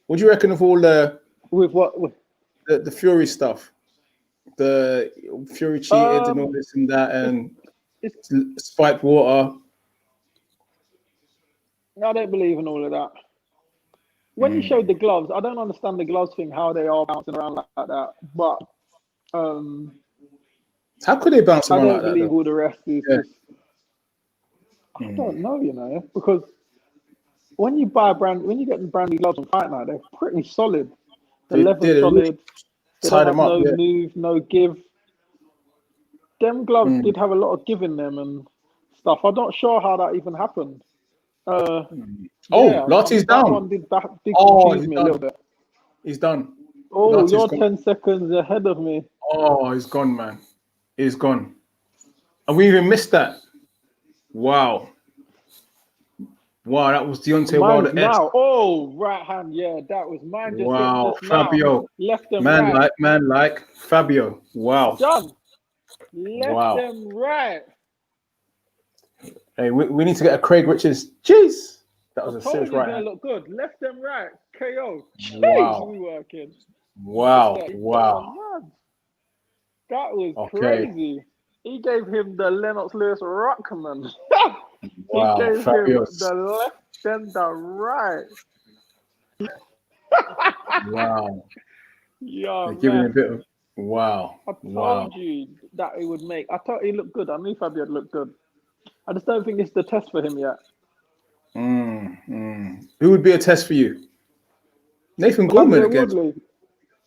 What do you reckon of all the the Fury stuff? The Fury cheated and all this and that, and spiked water. I don't believe in all of that. When you showed the gloves, I don't understand the gloves thing, how they are bouncing around like that. But how could they bounce around like that? I don't believe all the rest is just. I don't know, because when you get brand new gloves on Fight Night, they're pretty solid. The leather's solid. They don't have no move, no give. Them gloves did have a lot of give in them and stuff. I'm not sure how that even happened. Lotte's down. That one did confuse me a little bit. He's done. Oh, Lotte's you're gone. 10 seconds ahead of me. Oh, he's gone, man. He's gone. And we even missed that. Wow, that was Deontay Wilder. Now, right hand, that was mine. Wow, Fabio. Now. Left and man right. like Fabio. Wow. Done. Left and right. Hey, we need to get a Craig Richards. Jeez, that was a serious right hand. Look good. Left and right. KO. Jeez, wow. We working. Wow. That was crazy. He gave him the Lennox Lewis Rockman. He gave Fabio. him the left and the right. Wow. Yeah, giving a bit of wow. I told you that he would make. I thought he looked good. I knew Fabio looked good. I just don't think it's the test for him yet. Who would be a test for you? Nathan Gorman again.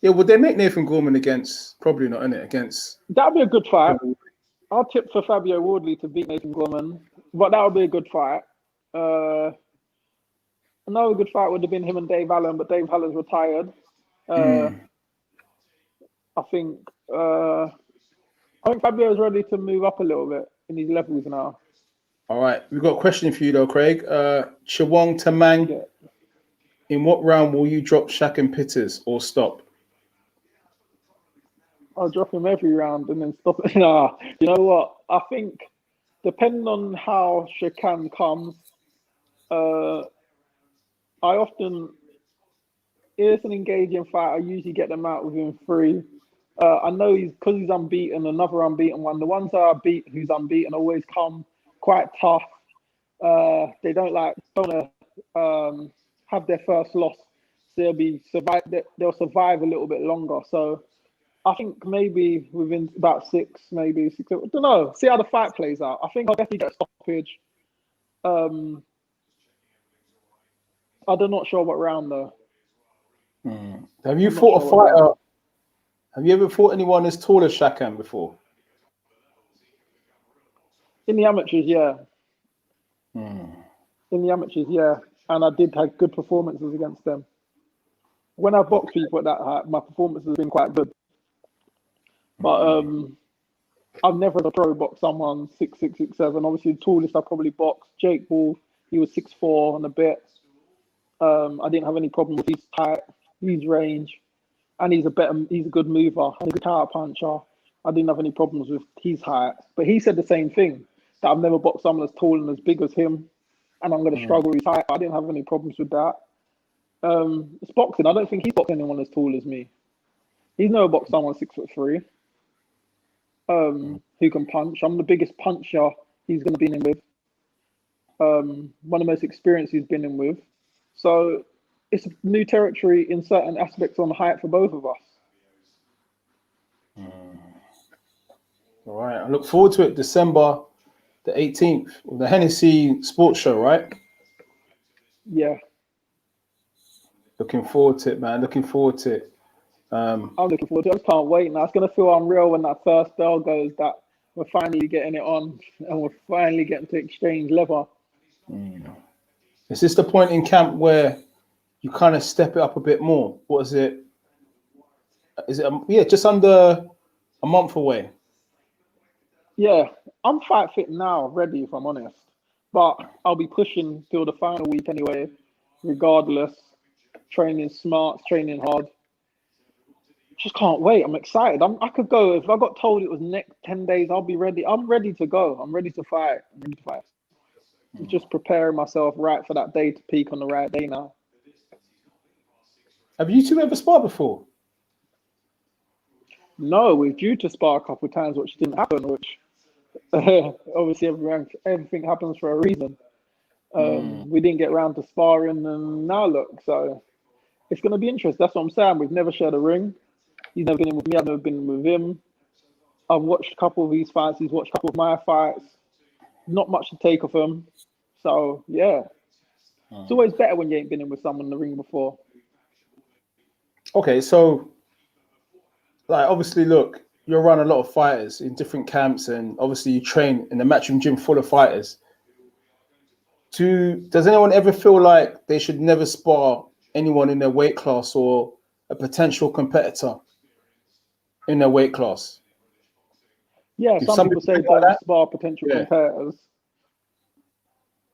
Yeah, would they make Nathan Gorman against? Probably not, innit? Against. That'd be a good fight. I'll tip for Fabio Wardley to beat Nathan Gorman, but that would be a good fight. Another good fight would have been him and Dave Allen, but Dave Allen's retired. I think Fabio's ready to move up a little bit in these levels now. All right, we've got a question for you though, Craig. Chawong Tamang. Yeah. In what round will you drop Shaq and Pitters or stop? I'll drop him every round and then stop it. Nah, you know what? I think depending on how Shakan comes, I often, if it's an engaging fight, I usually get them out within 3. I know because he's unbeaten, another unbeaten one. The ones that I beat who's unbeaten always come quite tough. They don't want to have their first loss. So they'll survive a little bit longer. So I think maybe within about 6, maybe 6. I don't know. See how the fight plays out. I think I'll definitely get a stoppage. I'm not sure what round though. Have you fought a fighter? Have you ever fought anyone as tall as Shakan before? In the amateurs, yeah. In the amateurs, yeah. And I did have good performances against them. When I box people at that height, my performance has been quite good. But I've never had a pro box someone 6'6", 6'7". Obviously, the tallest I probably boxed, Jake Ball, he was 6'4" and a bit. I didn't have any problem with his height, his range, and he's a good mover, and he's a counter puncher. I didn't have any problems with his height. But he said the same thing, that I've never boxed someone as tall and as big as him, and I'm going to struggle with his height. I didn't have any problems with that. It's boxing. I don't think he's boxed anyone as tall as me. He's never boxed someone 6'3". Who can punch. I'm the biggest puncher he's going to be in with. One of the most experienced he's been in with. So it's new territory in certain aspects on height for both of us. All right, I look forward to it. December the 18th, the Hennessy Sports Show, right? Yeah. Looking forward to it, man. Looking forward to it. I'm looking forward to it. I just can't wait now. It's going to feel unreal when that first bell goes that we're finally getting it on and we're finally getting to exchange leather. Is this the point in camp where you kind of step it up a bit more? What is it? Is it just under a month away? Yeah, I'm fight fit now, ready if I'm honest. But I'll be pushing till the final week anyway, regardless. Training smart, training hard. Just can't wait. I'm excited. I could go if I got told it was next 10 days. I'll be ready. I'm ready to go. I'm ready to fight. Just preparing myself right for that day to peak on the right day now. Have you two ever sparred before? No, we're due to spar a couple of times, which didn't happen. Which obviously everything happens for a reason. We didn't get around to sparring, and now look. So it's going to be interesting. That's what I'm saying. We've never shared a ring. He's never been in with me. I've never been with him. I've watched a couple of his fights. He's watched a couple of my fights. Not much to take of him. So, yeah. It's always better when you ain't been in with someone in the ring before. Okay, so, like, obviously, look, you run a lot of fighters in different camps, and obviously you train in the matchroom gym full of fighters. Does anyone ever feel like they should never spar anyone in their weight class or a potential competitor in their weight class? Yeah, some people say don't spar potential competitors.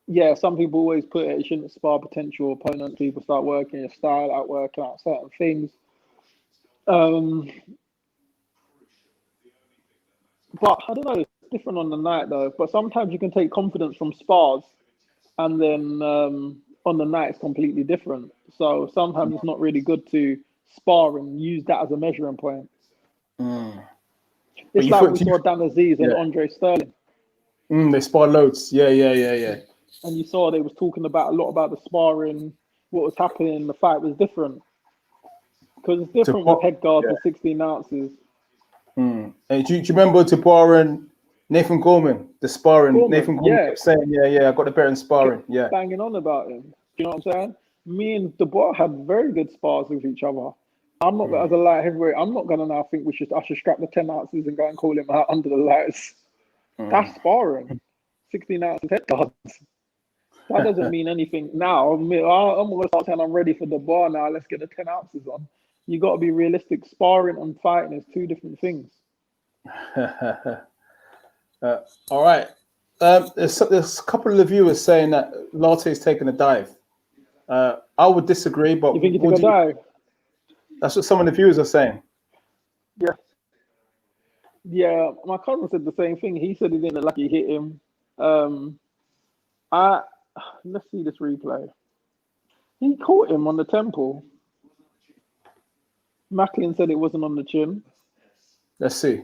Yeah, some people always put it, you shouldn't spar potential opponents. People start working your style out, working out certain things. But I don't know, it's different on the night though. But sometimes you can take confidence from spars and then on the night it's completely different. So sometimes it's not really good to spar and use that as a measuring point. It's like we saw Dan Aziz and Andre Sterling. They spar loads. Yeah. And you saw they was talking about a lot about the sparring, what was happening. The fight was different because it's different with head guards and 16 ounces. And do you remember Tabar and Nathan Gorman, the sparring? Nathan Gorman kept saying, I got the better in sparring. Yeah, banging on about him. You know what I'm saying? Me and Dubois had very good spars with each other. I'm not as a light heavyweight. I'm not gonna now think I should scrap the 10 ounces and go and call him out under the lights. That's sparring. 16 ounces head guards. That doesn't mean anything now. I'm gonna start saying I'm ready for the bar now. Let's get the 10 ounces on. You got to be realistic. Sparring and fighting is two different things. All right. There's a couple of viewers saying that Latte's taking a dive. I would disagree, but You think he took a dive? That's what some of the viewers are saying. Yeah. Yeah, my cousin said the same thing. He said he didn't look like he hit him. Let's see this replay. He caught him on the temple. Macklin said it wasn't on the chin. Let's see.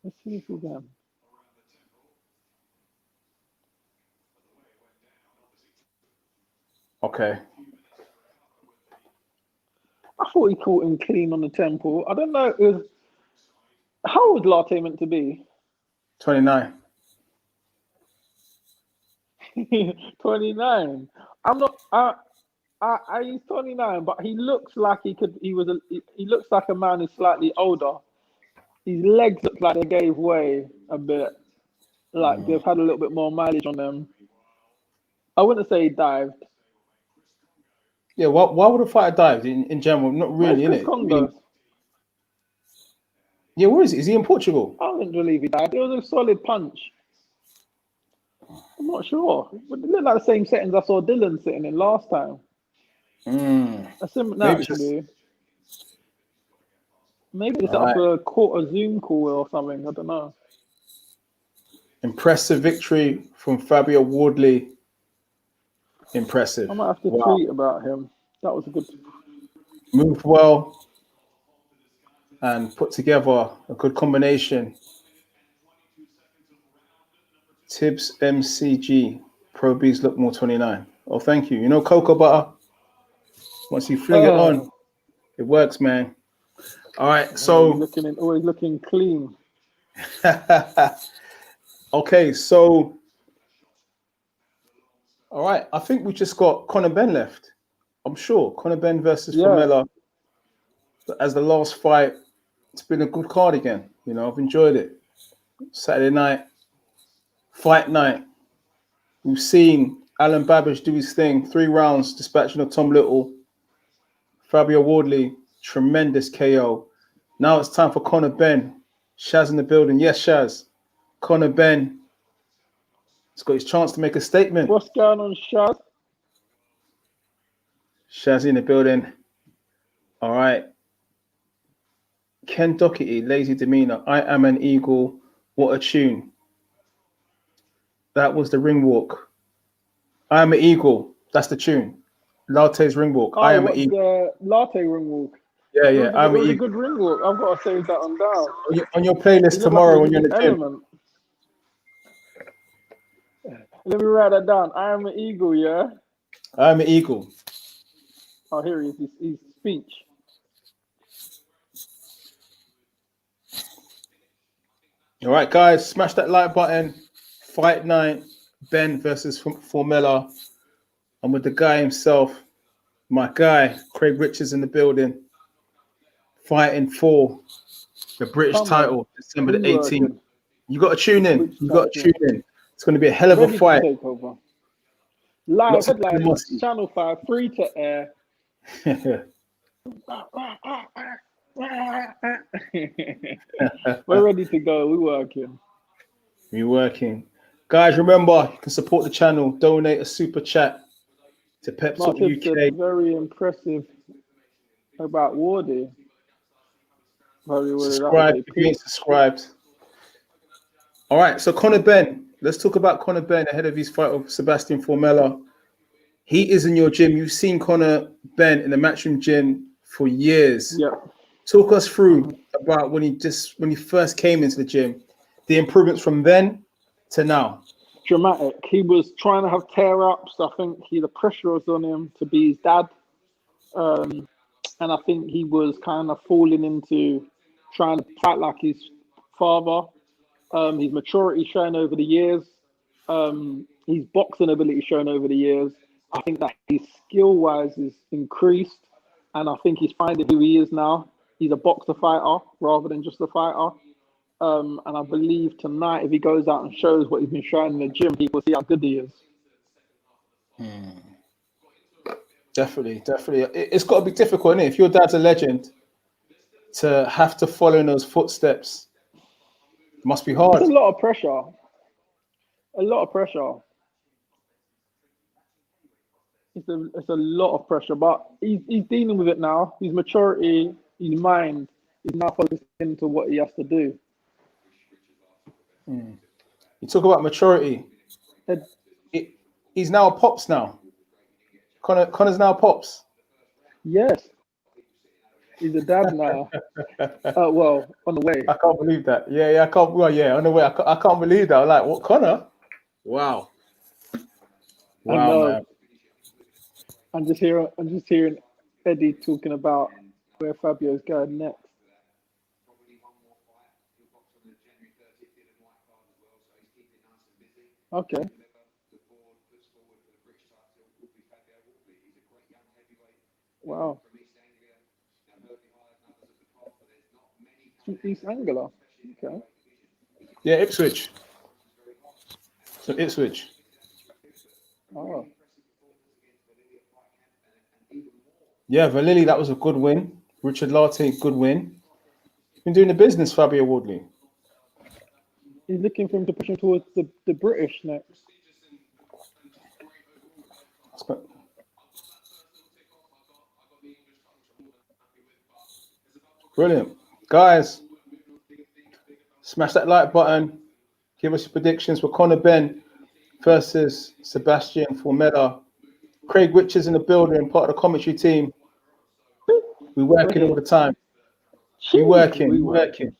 Let's see if we can. Okay. I thought he caught him clean on the temple. I don't know. How old Latte meant to be? 29. 29. I'm not. He's 29, but he looks like he looks like a man who's slightly older. His legs look like they gave way a bit. Like they've had a little bit more mileage on them. I wouldn't say he dived. Yeah, why would a fighter dive in general? Not really, innit? Congo. Yeah, where is he? Is he in Portugal? I don't believe he dived. It was a solid punch. I'm not sure. But it looked like the same settings I saw Dylan sitting in last time. Maybe it's up for a Zoom call or something. I don't know. Impressive victory from Fabio Wardley. Impressive. I might have to tweet about him. That was a good. Moved well and put together a good combination. Tibbs MCG Pro Beez look more 29. Oh, thank you. You know cocoa butter. Once you fling it on, it works, man. All right, so always looking clean. Okay, so all right, I think we just got Conor Benn left. I'm sure Conor Benn versus Formella as the last fight. It's been a good card again. You know, I've enjoyed it. Saturday night, fight night. We've seen Alan Babic do his thing, 3 rounds, dispatching of Tom Little. Fabio Wardley, tremendous KO. Now it's time for Conor Benn. Shaz in the building. Yes, Shaz. Conor Benn. He's got his chance to make a statement. What's going on, Shaz? Shaz in the building. All right. Ken Doherty, lazy demeanor. I am an eagle. What a tune. That was the ring walk. I am an eagle. That's the tune. Latte's ring walk. I am an eagle. The Latte ring walk. Yeah. It was a good ring walk. I've got to save that one down. On your playlist tomorrow when you're in the gym. Let me write that down. I am an eagle, yeah? I am an eagle. Oh, here he is. His speech. All right, guys, smash that like button. Fight night, Benn versus Formella. I'm with the guy himself, my guy, Craig Richards in the building, fighting for the British title, December the 18th. You got to tune in. You got to tune in. It's going to be a hell of a fight. Live headline, Channel 5, free to air. We're ready to go. We're working. We're working. Guys, remember, you can support the channel. Donate a super chat to Peps Up UK. Very impressive about Wardy. Subscribe if you ain't subscribed. All right, so Conor Benn. Let's talk about Conor Benn ahead of his fight with Sebastian Formella. He is in your gym. You've seen Conor Benn in the Matchroom gym for years. Yeah. Talk us through about when he first came into the gym, the improvements from then to now. Dramatic. He was trying to have tear-ups. I think the pressure was on him to be his dad. And I think he was kind of falling into trying to fight like his father. His maturity shown over the years. His boxing ability shown over the years. I think that his skill-wise is increased. and I think he's finding who he is now. He's a boxer fighter rather than just a fighter. And I believe tonight, if he goes out and shows what he's been showing in the gym, people see how good he is. Definitely. It's got to be difficult, innit? If your dad's a legend, to have to follow in those footsteps must be hard. It's a lot of pressure. It's a lot of pressure, but he's dealing with it now. His maturity, his mind is now focused into what he has to do. You talk about maturity. He's now a pops now. Connor's now pops. Yes. He's a dad now. Well, on the way. I can't believe that. Yeah, I can't. Well, yeah, on the way. I can't believe that. I'm like, what, Connor? Wow, man. I'm just hearing Eddie talking about where Fabio's going next. Okay. Wow. East Anglia. Okay. Yeah, Ipswich. So Ipswich. Oh. Yeah, Valili, that was a good win. Richard Latte, good win. He's been doing the business, Fabio Wardley. He's looking for him to push him towards the British next. Brilliant. Guys, smash that like button. Give us your predictions for Conor Benn versus Sebastian Formella. Craig Richards in the building, part of the commentary team. We're working all the time. We're working.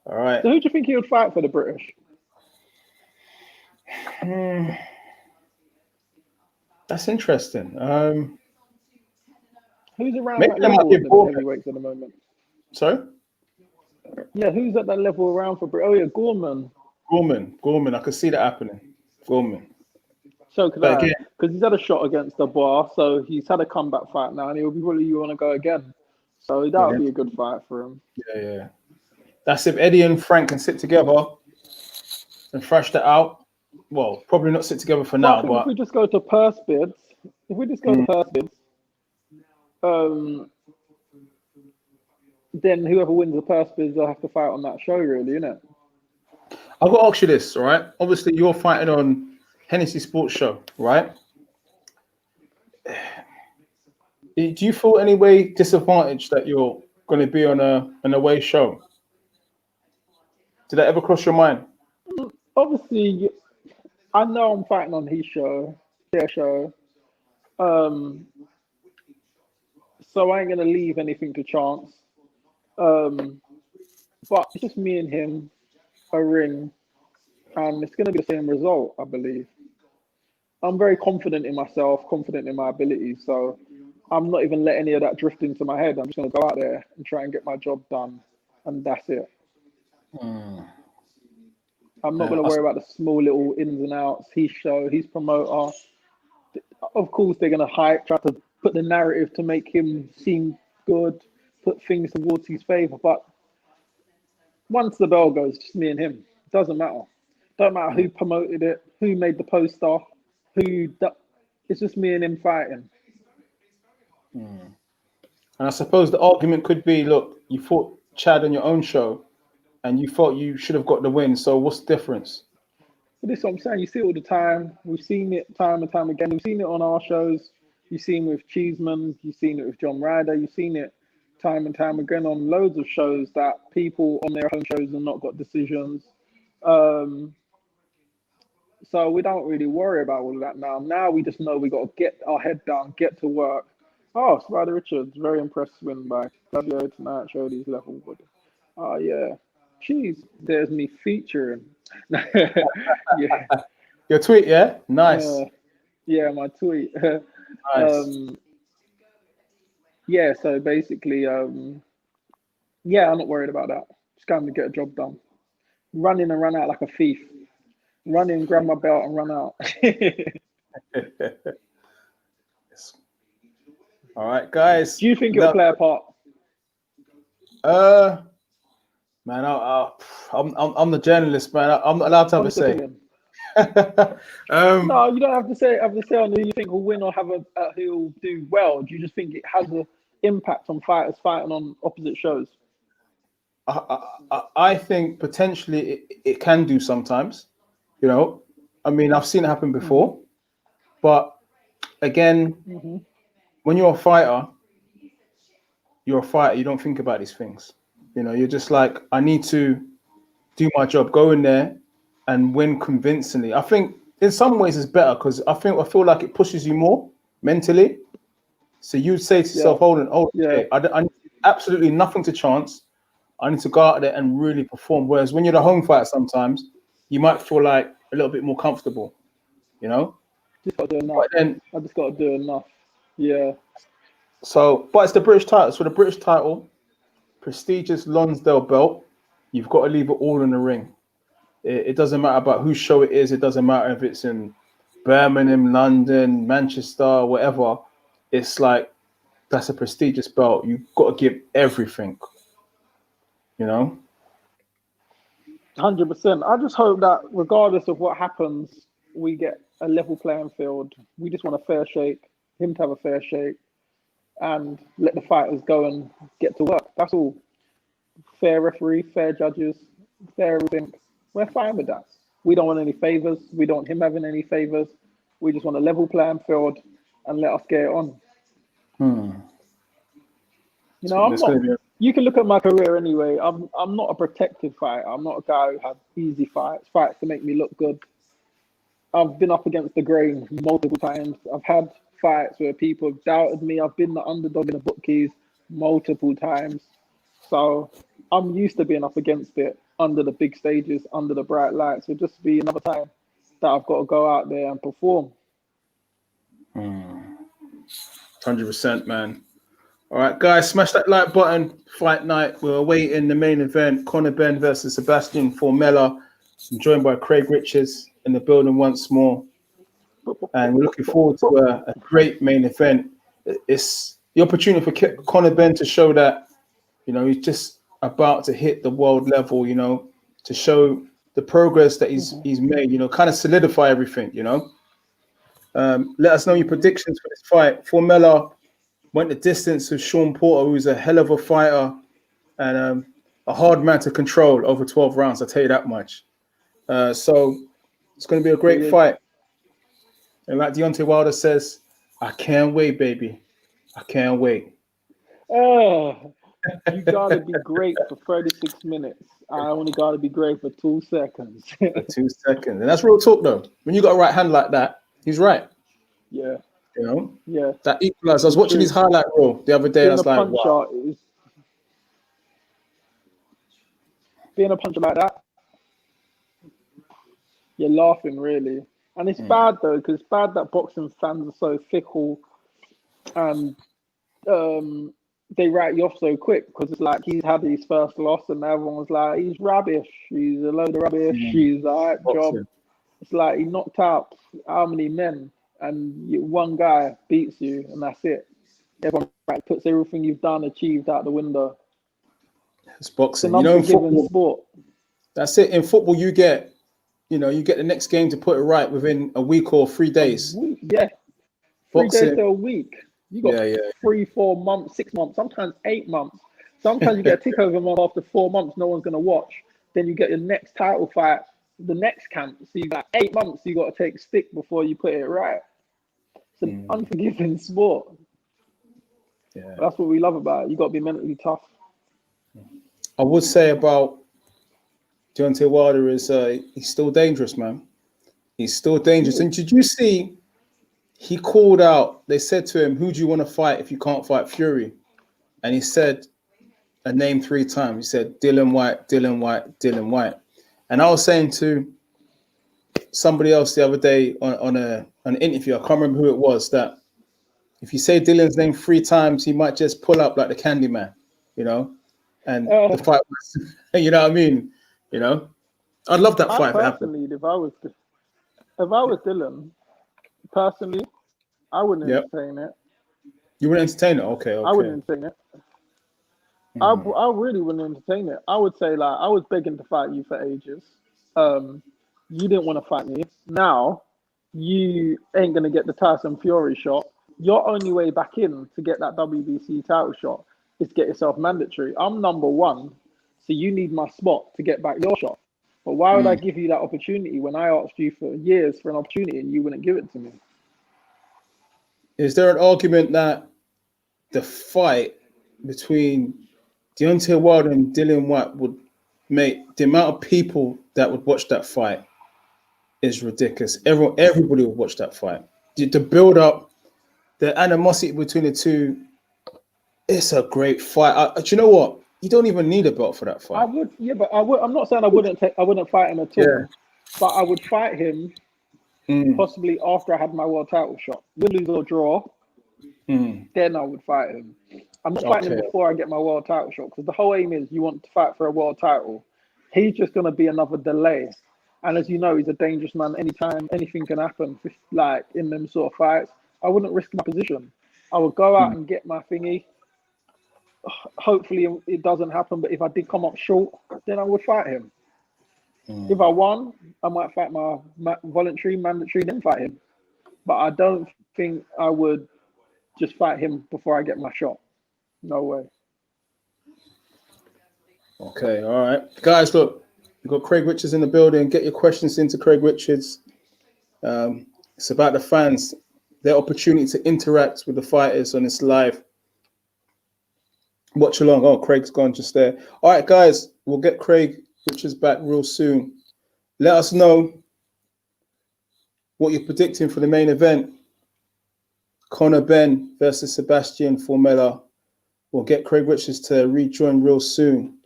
All right. So who do you think he would fight for the British? That's interesting. Who's around that level at the heavyweights at the moment? Sorry? Yeah, who's at that level around for Britain? Oh, yeah, Gorman. Gorman. I could see that happening. Gorman. So could I, because he's had a shot against the bar, so he's had a comeback fight now, and he'll be really want to go again. So that would be a good fight for him. Yeah. That's if Eddie and Frank can sit together and thrash that out. Well, probably not sit together for now, but if we just go to purse bids, then whoever wins the purse bids will have to fight on that show, really, innit? I've got to ask you this, all right? Obviously, you're fighting on Hennessy Sports Show, right? Do you feel any way disadvantaged that you're going to be on an away show? Did that ever cross your mind? Obviously, I know I'm fighting on their show. So I ain't going to leave anything to chance. But it's just me and him, a ring, and it's going to be the same result, I believe. I'm very confident in myself, confident in my abilities, so I'm not even letting any of that drift into my head. I'm just going to go out there and try and get my job done, and that's it. I'm not going to worry about the small little ins and outs. His show, his promoter. Of course, they're going to try to put the narrative to make him seem good, put things towards his favor, but once the bell goes, just me and him. It doesn't matter. Don't matter who promoted it, who made the poster, it's just me and him fighting. And I suppose the argument could be, look, you fought Chad on your own show and you thought you should have got the win, so what's the difference? But this is what I'm saying. You see it all the time. We've seen it time and time again. We've seen it on our shows. You've seen it with Cheeseman. You've seen it with John Ryder. You've seen it time and time again on loads of shows that people on their own shows have not got decisions. So we don't really worry about all of that now. Now we just know we got to get our head down, get to work. Oh, Spider Richards, very impressed win by Fabio tonight. Showed his level. Oh, yeah. Jeez, there's me featuring. Yeah. Your tweet, yeah? Nice. Yeah, my tweet. Nice. Yeah, so basically, yeah, I'm not worried about that. Just going to get a job done. Run in and run out like a thief. Run in, grab my belt, and run out. It's All right, guys. Do you think it'll play a part? Man, I'm the journalist, man. I'm not allowed to have a say. No, you don't have to say. On who you think will win or have who'll do well. Do you just think it has an impact on fighters fighting on opposite shows? I think potentially it can do sometimes. You know, I mean, I've seen it happen before, but again, when you're a fighter, you're a fighter. You don't think about these things. You know, you're just like, I need to do my job, go in there and win convincingly. I think in some ways it's better because I feel like it pushes you more mentally. So you'd say to yourself, hold on, I need absolutely nothing to chance. I need to go out there and really perform. Whereas when you're the home fighter, sometimes you might feel like a little bit more comfortable, you know? Just got to do enough. I just got to do enough. Yeah. So, but it's the British title. So the British title, prestigious Lonsdale belt, you've got to leave it all in the ring. It doesn't matter about whose show it is. It doesn't matter if it's in Birmingham, London, Manchester, whatever. It's like, that's a prestigious belt. You've got to give everything, you know? 100%. I just hope that regardless of what happens, we get a level playing field. We just want a fair shake, him to have a fair shake, and let the fighters go and get to work. That's all. Fair referee, fair judges, fair everything. We're fine with that. We don't want any favours. We don't want him having any favours. We just want a level playing field and let us get it on. You know, you can look at my career anyway. I'm not a protected fighter. I'm not a guy who has easy fights to make me look good. I've been up against the grain multiple times. I've had fights where people have doubted me. I've been the underdog in the bookies multiple times. So I'm used to being up against it under the big stages, under the bright lights. It'll just be another time that I've got to go out there and perform. 100%, man. All right, guys, smash that like button. Fight night. We're awaiting the main event. Benn versus Sebastian Formella. I'm joined by Craig Richards in the building once more. And we're looking forward to a great main event. It's the opportunity for Benn to show that, you know, he's just about to hit the world level, you know, to show the progress that he's made, you know, kind of solidify everything, you know. Let us know your predictions for this fight. Formella went the distance with Sean Porter, who's a hell of a fighter and a hard man to control over 12 rounds, I'll tell you that much. So it's going to be a great fight. And like Deontay Wilder says, I can't wait, baby. I can't wait. Oh, you got to be great for 36 minutes. I only got to be great for 2 seconds. 2 seconds. And that's real talk, though. When you got a right hand like that, he's right. Yeah. You know? Yeah. That equalizer. I was watching his highlight reel the other day. And I was like, wow. Being a puncher like that, you're laughing, really. And it's bad, though, because it's bad that boxing fans are so fickle and they write you off so quick because it's like he's had his first loss and everyone's like, he's rubbish. He's a load of rubbish. He's all right job. It's like he knocked out how many men and one guy beats you and that's it. Everyone puts everything you've done, achieved out the window. It's boxing. You know, in football, sport. That's it. In football, you get the next game to put it right within a week or 3 days. Yeah. 3 days to a week. You got 3, 4 months, 6 months, sometimes 8 months. Sometimes you get a tick over month after 4 months, no one's going to watch. Then you get your next title fight, the next camp. So you got 8 months you got to take stick before you put it right. It's an unforgiving sport. Yeah. That's what we love about it. You got to be mentally tough. I would say about Deontay Wilder is he's still dangerous, man. He's still dangerous. And did you see he called out, they said to him, who do you want to fight if you can't fight Fury? And he said a name 3 times. He said, Dylan White, Dylan White, Dylan White. And I was saying to somebody else the other day on an interview, I can't remember who it was, that if you say Dylan's name 3 times, he might just pull up like the Candyman, you know? And the fight was, you know what I mean? You know? I'd love that fight to happen. If I was Dylan, personally, I wouldn't entertain it. You wouldn't entertain it? Okay, I wouldn't okay. entertain it. I really wouldn't entertain it. I would say, like, I was begging to fight you for ages. You didn't want to fight me. Now you ain't gonna get the Tyson Fury shot. Your only way back in to get that WBC title shot is to get yourself mandatory. I'm number one, so you need my spot to get back your shot. But why would I give you that opportunity when I asked you for years for an opportunity and you wouldn't give it to me? Is there an argument that the fight between Deontay Wilder and Dillian White would make the amount of people that would watch that fight is ridiculous? Everybody would watch that fight. The build up, the animosity between the two, it's a great fight. Do you know what? You don't even need a belt for that I fight. would, yeah, but I would. I'm not saying I wouldn't fight him at Yeah. all, but I would fight him possibly after I had my world title shot. Win, lose or draw, then I would fight him. I'm not fighting him Okay. before I get my world title shot because the whole aim is you want to fight for a world title. He's just going to be another delay. And as you know, he's a dangerous man. Anytime anything can happen, like in them sort of fights, I wouldn't risk my position. I would go out and get my thingy. Hopefully it doesn't happen, but if I did come up short, then I would fight him. If I won, I might fight my voluntary, mandatory, then fight him. But I don't think I would just fight him before I get my shot. No way. Okay, all right. Guys, look, we've got Craig Richards in the building. Get your questions into Craig Richards. It's about the fans, their opportunity to interact with the fighters on this live. Watch along. Oh, Craig's gone just there. All right, guys, we'll get Craig Richards back real soon. Let us know what you're predicting for the main event. Conor Benn versus Sebastian Formella. We'll get Craig Richards to rejoin real soon.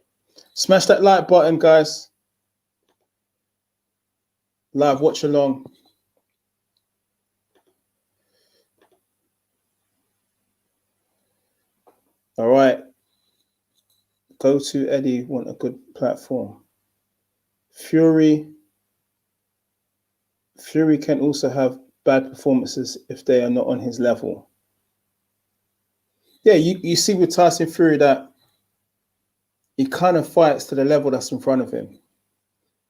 Smash that like button, guys. Live watch along. All right. Go to Eddie, want a good platform. Fury can also have bad performances if they are not on his level. Yeah, you see with Tyson Fury that he kind of fights to the level that's in front of him,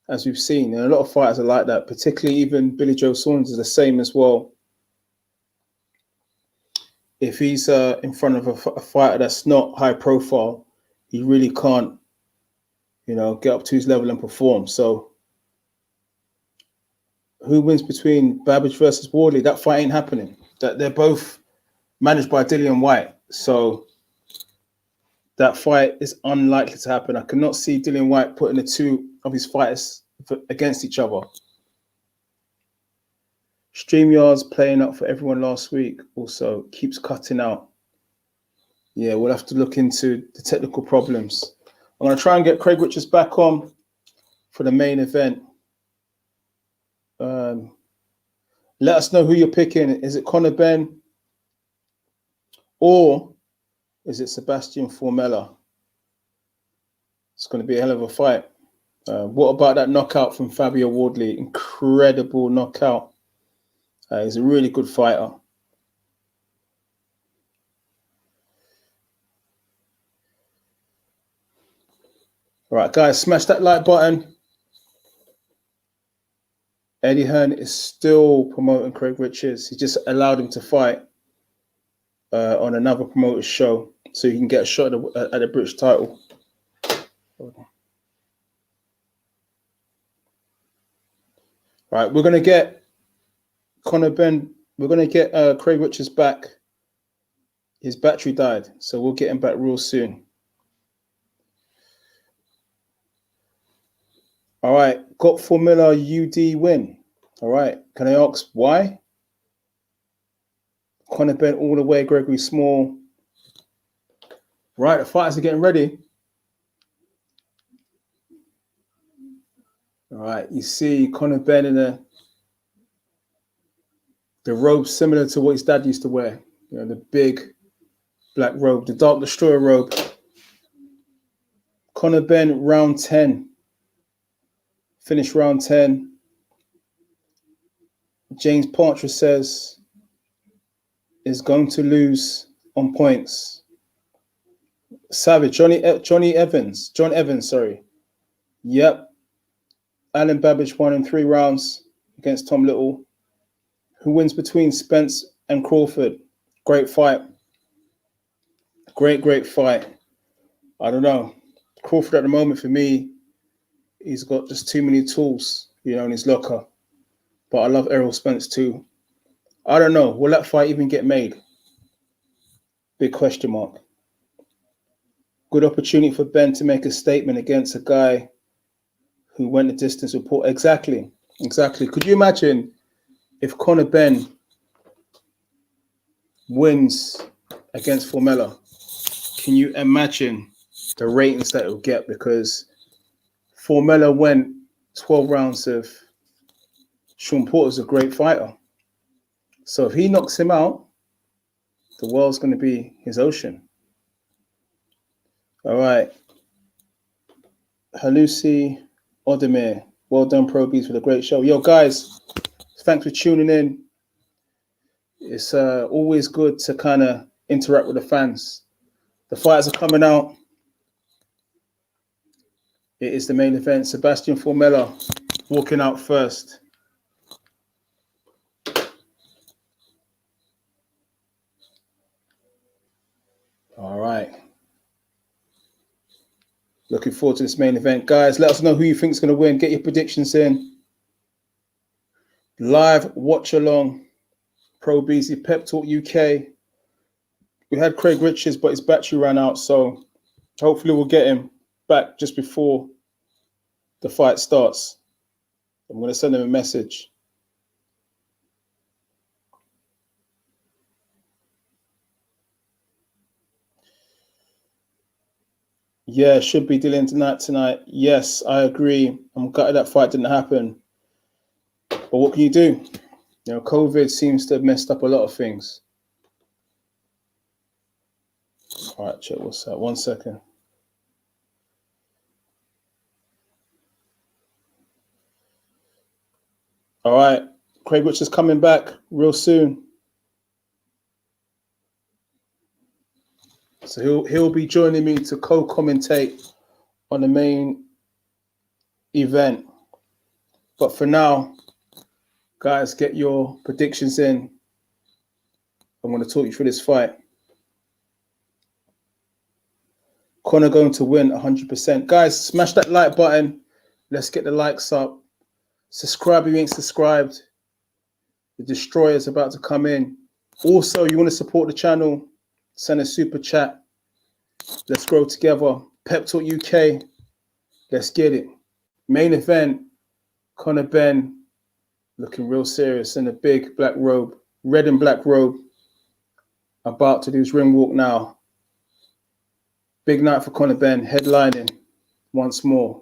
as we've seen. And a lot of fighters are like that, particularly even Billy Joe Saunders is the same as well. If he's in front of a fighter that's not high profile, he really can't, get up to his level and perform. So who wins between Babic versus Wardley? That fight ain't happening. That they're both managed by Dillian White. So that fight is unlikely to happen. I cannot see Dillian White putting the two of his fighters against each other. StreamYard's playing up for everyone last week also keeps cutting out. Yeah, we'll have to look into the technical problems. I'm going to try and get Craig Richards back on for the main event. Let us know who you're picking. Is it Conor Benn or is it Sebastian Formella? It's going to be a hell of a fight. What about that knockout from Fabio Wardley? Incredible knockout. He's a really good fighter. All right, guys, smash that like button. Eddie Hearn is still promoting Craig Richards. He just allowed him to fight on another promoter's show so he can get a shot at the British title. All right, we're going to get Conor Benn. We're going to get Craig Richards back. His battery died, so we'll get him back real soon. All right, got Formula UD win. All right, can I ask why? Conor Benn all the way, Gregory Small. Right, the fighters are getting ready. All right, you see Conor Benn in the robe similar to what his dad used to wear. The big black robe, the Dark Destroyer robe. Conor Benn, round 10. Finished round 10. James Partridge says is going to lose on points. Savage, John Evans, sorry. Yep. Alan Babic won in 3 rounds against Tom Little. Who wins between Spence and Crawford? Great fight. Great fight. I don't know. Crawford at the moment, for me, he's got just too many tools, in his locker. But I love Errol Spence too. I don't know. Will that fight even get made? Big question mark. Good opportunity for Benn to make a statement against a guy who went the distance with Paul. Exactly. Could you imagine if Conor Benn wins against Formella? Can you imagine the ratings that it will get? Because Formella went 12 rounds of Sean Porter's a great fighter. So if he knocks him out, the world's going to be his ocean. All right. Halusi Odemir. Well done, Pro Beez, for the great show. Yo, guys, thanks for tuning in. It's always good to kind of interact with the fans. The fighters are coming out. It is the main event. Sebastian Formella walking out first. All right. Looking forward to this main event. Guys, let us know who you think is going to win. Get your predictions in. Live watch along. Pro Beezy Pep Talk UK. We had Craig Richards, but his battery ran out. So hopefully we'll get him back just before the fight starts. I'm going to send him a message. Yeah, should be dealing tonight. Yes, I agree. I'm gutted that fight didn't happen. But what can you do? COVID seems to have messed up a lot of things. All right, check what's that. 1 second. All right, Craig Richards coming back real soon. So he'll be joining me to co-commentate on the main event. But for now, guys, get your predictions in. I'm going to talk you through this fight. Conor going to win 100%. Guys, smash that like button. Let's get the likes up. Subscribe if you ain't subscribed. The Destroyer's about to come in. Also, you want to support the channel, send a super chat. Let's grow together. Pep Talk UK. Let's get it. Main event, Conor Benn looking real serious in a big black robe, red and black robe. About to do his ring walk now. Big night for Conor Benn, headlining once more.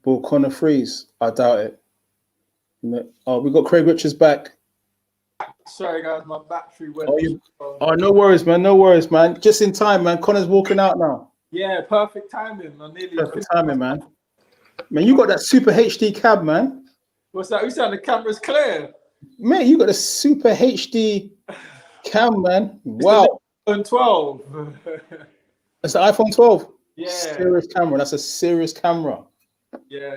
Will Conor freeze? I doubt it. Oh, we got Craig Richards back. Sorry, guys, my battery went. No worries, man. Just in time, man. Conor's walking out now. Yeah, perfect timing. Perfect timing, man. Man, you got that super HD cam, man. What's that? You saying the camera's clear? Man, you got a super HD cam, man. Wow. iPhone 12. That's the iPhone 12. Yeah. Serious camera. That's a serious camera. Yeah.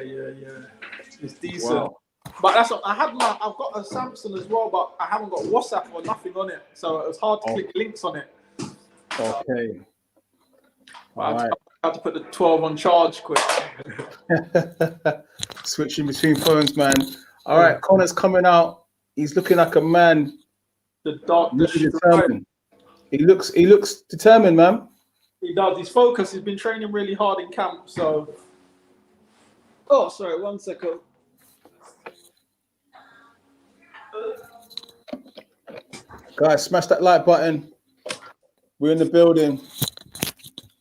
It's decent. Wow. But that's what I've got a Samsung as well, but I haven't got WhatsApp or nothing on it. So it was hard to click links on it. Okay. I had to put the 12 on charge quick. Switching between phones, man. All right, Conor's coming out. He's looking like a man. The dark, determined. He looks determined, man. He does. He's focused. He's been training really hard in camp. So, oh, sorry, 1 second. Guys, smash that like button. We're in the building.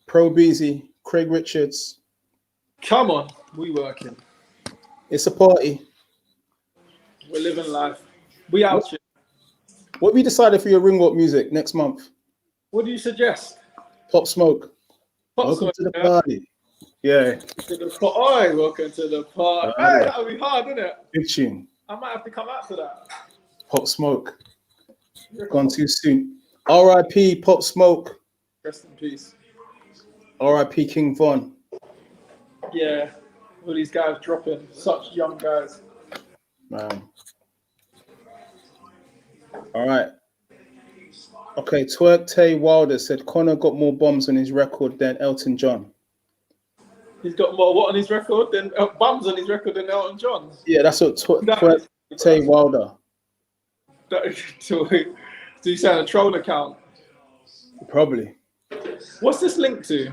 Pro Beezy, Craig Richards. Come on, we working. It's a party. We're living life. We out here. What have you decided for your ring walk music next month? What do you suggest? Pop Smoke. Welcome to the party. Yeah. To the party. Welcome to the party. Hey, that would be hard, isn't it? Good tune. I might have to come out to that. Pop Smoke. Gone too soon. R.I.P. Pop Smoke. Rest in peace. R.I.P. King Von. Yeah. All these guys dropping. Such young guys. Man. All right. Okay, Twerk Tay Wilder said Conor got more bombs on his record than Elton John. He's got more what on his record than bums on his record than Elton John. Yeah, that's what Twerk Tay Wilder. Do you say on a troll account? Probably. What's this linked to?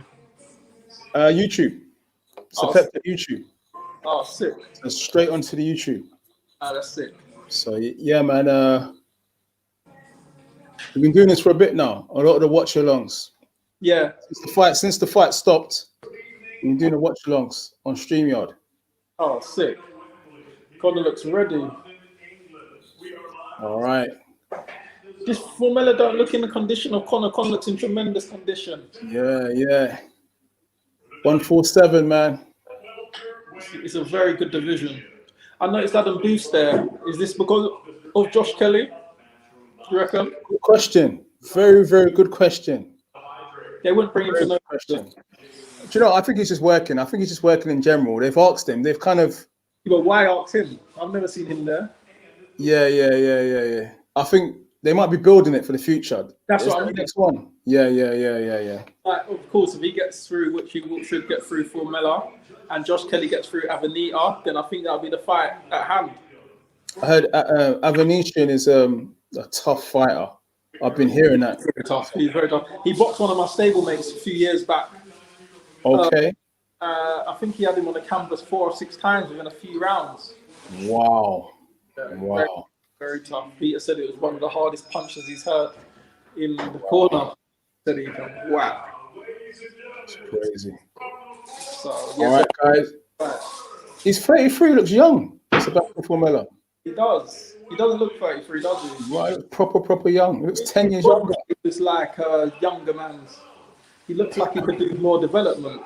YouTube. It's a pep to YouTube. Oh, sick. So straight onto the YouTube. Oh, that's sick. So yeah, man. We've been doing this for a bit now. A lot of the watch-alongs. Yeah. Since the fight stopped, we've been doing the watch-alongs on StreamYard. Oh, sick. Conor looks ready. All right. This Formella don't look in the condition of Conor. Conor looks in tremendous condition. Yeah. 147, man. It's a very good division. I noticed Adam Boost there. Is this because of Josh Kelly? You reckon? Good question. Very, very good question. They wouldn't bring him for no question. Do you know, I think he's just working. I think he's just working in general. They've asked him. They've kind of... But why ask him? I've never seen him there. Yeah. I think they might be building it for the future. That's what I mean. Next one. Yeah. Like, of course, if he gets through, which he should get through Formella, and Josh Kelly gets through Avenita, then I think that'll be the fight at hand. I heard Avenetian is a tough fighter. I've been hearing that. Very tough. He's very tough. He boxed one of my stablemates a few years back. Okay. I think he had him on the canvas 4 or 6 times within a few rounds. Wow. Very, very tough. Peter said it was one of the hardest punches he's heard in the corner. Said he can whack. It's crazy. So, yeah, all right, guys. Right. He's 33, looks young. Sebastian Formella. He does. He doesn't look 33, does he? Right, proper young. He looks 10 years younger. He looks like a younger man's. He looks like he could do more development.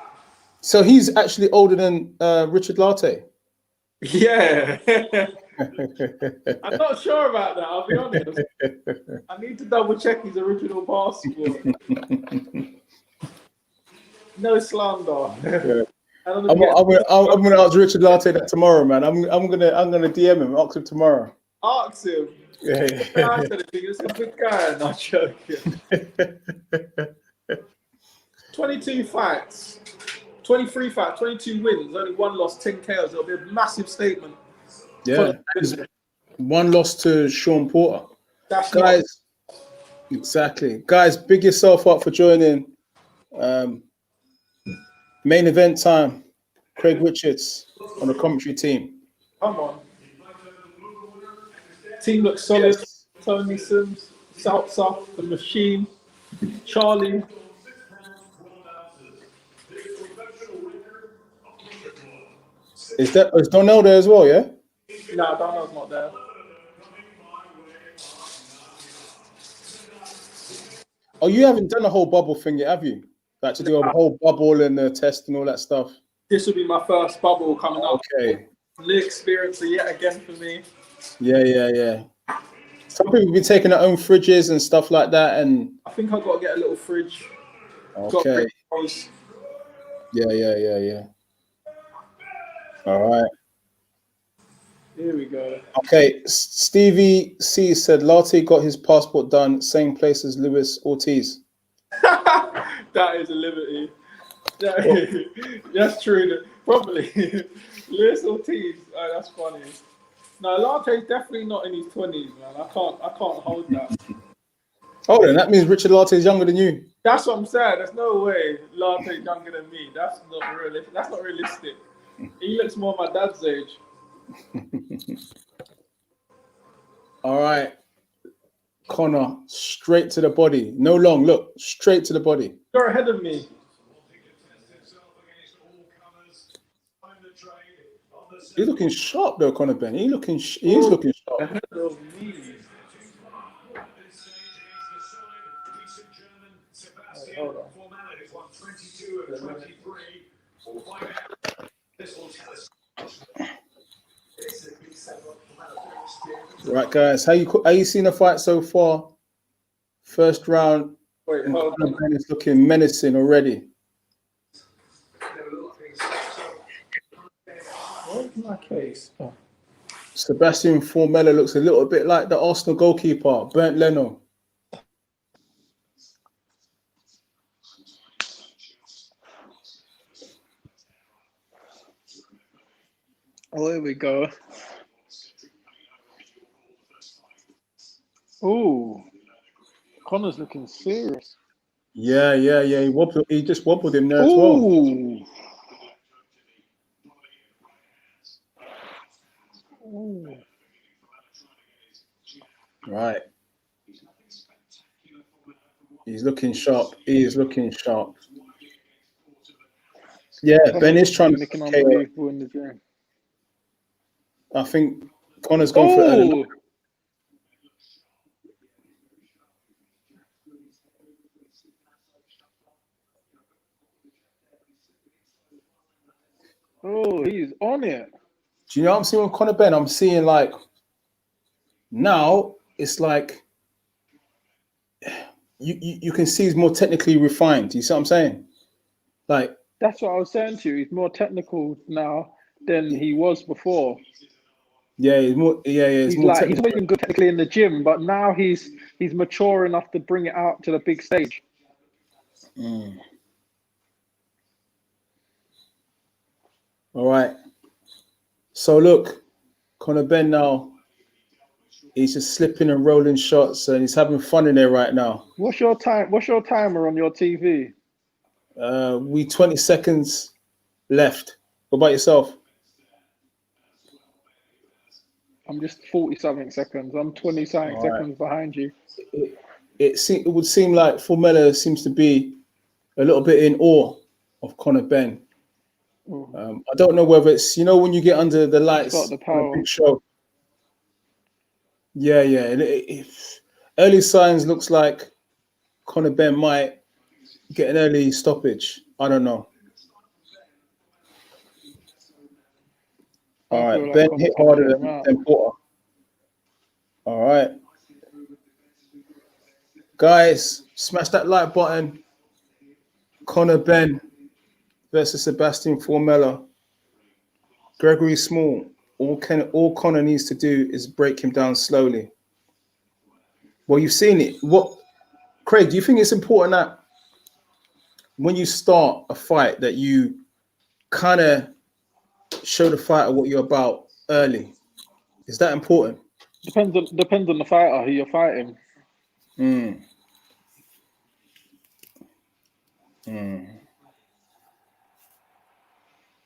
So he's actually older than Richard Latte. Yeah. I'm not sure about that, I'll be honest. I need to double check his original passport. No slander. Yeah. I'm gonna ask Richard Latte that tomorrow, man. I'm gonna DM him, ask him tomorrow. Ask him. Yeah. It's a good guy. Not joking. 22 fights, 23 fights, 22 wins, only 1 loss, 10 KOs. It'll be a massive statement. Yeah. 1 loss to Sean Porter. That's guys. Exactly, guys. Big yourself up for joining. Main event time. Craig Richards on the commentary team. Come on. Team looks solid. Yes. Tony Sims, Salsa, the Machine, Charlie. Is Donnell there as well, yeah? No, Donnell's not there. Oh, you haven't done a whole bubble thing yet, have you? Like to do a whole bubble and the test and all that stuff? This will be my first bubble coming up. Okay. New experience yet again for me. Yeah. Some people be taking their own fridges and stuff like that, and I think I've got to get a little fridge. Okay. Yeah. All right. Here we go. Okay, Stevie C said Latte got his passport done, same place as Luis Ortiz. That is a liberty. That's true. Probably. Luis Ortiz. Oh, that's funny. No, Latte's definitely not in his 20s, man. I can't hold that. Oh, then that means Richard Latte is younger than you. That's what I'm saying. There's no way Latte's younger than me. That's not realistic. That's not realistic. He looks more my dad's age. All right. Conor, straight to the body. No long, look, straight to the body. You're ahead of me. He's looking sharp though, Conor Benn. He's looking sharp. Ahead of me. Hold on. Right, guys, how you seen the fight so far? First round, Wait, and hold Conor on. Ben is looking menacing already. What's my case? Oh. Sebastian Formella looks a little bit like the Arsenal goalkeeper, Bernd Leno. Oh, here we go. Oh, Connor's looking serious. Yeah. He just wobbled him there as well. Ooh. Right. He's looking sharp. He is looking sharp. Yeah, Ben is trying to looking KO. unbelievable in the gym. I think Connor's gone for it early. Oh, oh, he's on it. Do you know what I'm seeing with Conor Ben? I'm seeing like now it's like you can see he's more technically refined. You see what I'm saying? Like, That's what I was saying to you. He's more technical now than he was before. yeah, he's more He's more like he's technical. always been good technically in the gym, but now he's mature enough to bring it out to the big stage. All right. So look, Conor Ben now, he's just slipping and rolling shots and he's having fun in there right now. What's your time? What's your timer on your TV? We 20 seconds left. What about yourself? I'm just 40-something seconds. I'm 20-something All right. seconds behind you. It would seem like Formella seems to be a little bit in awe of Conor Ben. I don't know whether it's, when you get under the lights got the on power. a big show. Yeah. Early signs looks like Conor Ben might get an early stoppage. I don't know. All right, Ben hit harder than Porter. All right. Guys, smash that like button. Conor Ben versus Sebastian Formella. Gregory Small. All Conor needs to do is break him down slowly. Well, you've seen it. Craig, do you think it's important that when you start a fight that you kind of show the fighter what you're about early? Is that important? Depends on the fighter who you're fighting.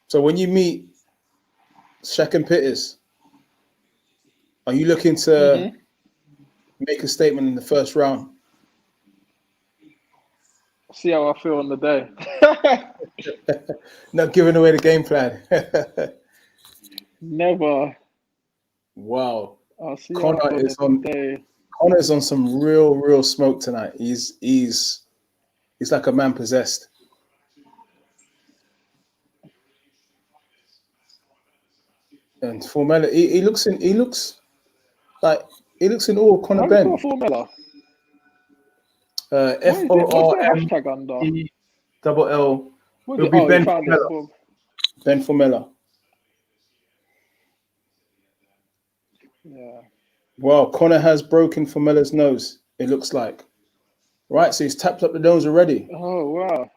So when you meet Shaq and Pitters, are you looking to make a statement in the first round? See how I feel on the day. Not giving away the game plan. Never. Wow. I'll see how I feel on the day. Conor's on some real smoke tonight. He's like a man possessed. And Formella, he looks in awe of Conor Ben. Formella? FORM hashtag under? ELL. It'll be Ben found Formella. it. Ben Formella. Yeah. Wow, Conor has broken Formella's nose, it looks like. Right, so he's tapped up the nose already. Oh, wow.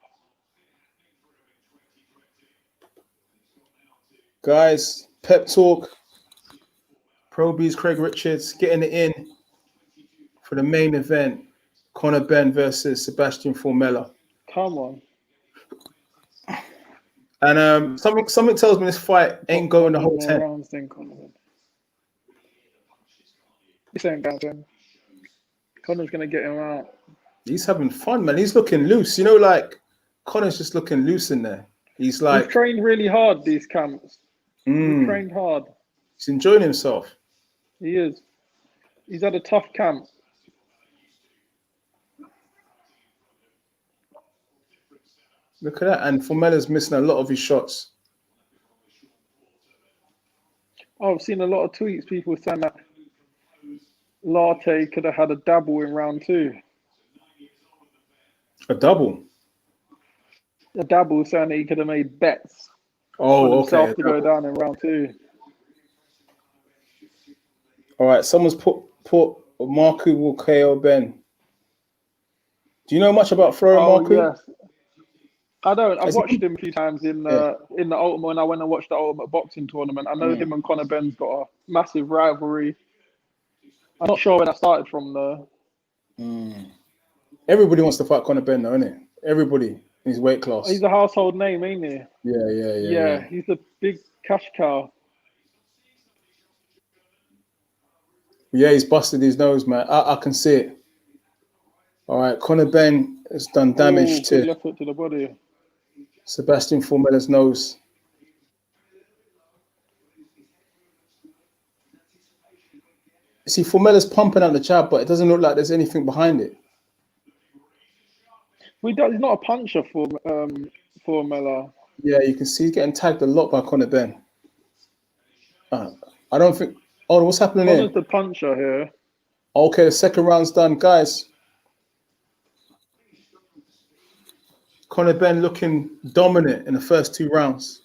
Guys, pep talk. Pro Beez Craig Richards getting it in for the main event. Conor Ben versus Sebastian Formella. Come on. And something tells me this fight ain't going the whole 10. Rounds then, this ain't going. Conor's gonna get him out. He's having fun, man. He's looking loose. Like Conor's just looking loose in there. He's trained really hard these camps. He's trained hard. He's enjoying himself. He is. He's had a tough camp. Look at that. And Formella's missing a lot of his shots. Oh, I've seen a lot of tweets, people saying that Latte could have had a dabble in round 2. A double. A dabble saying that he could have made bets on Oh, himself okay. to go down in round 2. All right. Someone's put Marku will KO Benn. Do you know much about Florian Marku? Yes. I don't. I've Has he watched been- him a few times in Yeah. the Ultimate when I went and watched the Ultimate Boxing Tournament. I know him and Conor Benn's got a massive rivalry. I'm not sure where that started from though. Everybody wants to fight Conor Benn, though, isn't it? Everybody in his weight class. He's a household name, ain't he? Yeah. He's a big cash cow. Yeah, he's busted his nose, man. I can see it. All right, Conor Benn has done damage Good to left foot to the body. Sebastian Formella's nose. See, Formella's pumping out the jab, but it doesn't look like there's anything behind it. He's not a puncher for Mella. Yeah, you can see he's getting tagged a lot by Conor Benn. I don't think... Oh, what's happening Conor's here? the puncher here. Okay, the second round's done. Guys, Conor Benn looking dominant in the first 2 rounds.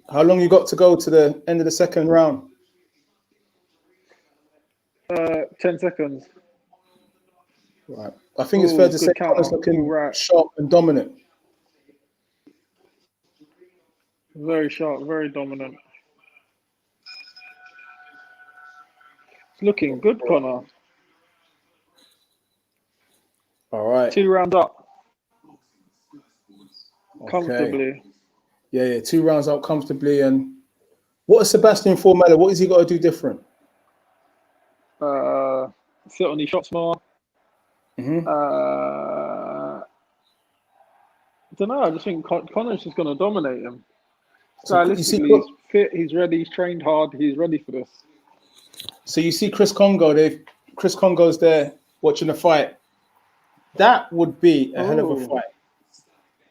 How long you got to go to the end of the second round? 10 seconds. Right. I think it's fair to say counter. Conor's looking Right. sharp and dominant. Very sharp, very dominant. It's looking good, Conor. All right. 2 rounds up. Okay. Comfortably. Yeah. 2 rounds out comfortably. And what is Sebastian Formella? What has he got to do different? Sit on these shots more. Mm-hmm. I don't know. I just think Conor's just going to dominate him. So Stylistically, he's fit. He's ready. He's trained hard. He's ready for this. So you see Chris Congo's there watching the fight. That would be a hell of a fight.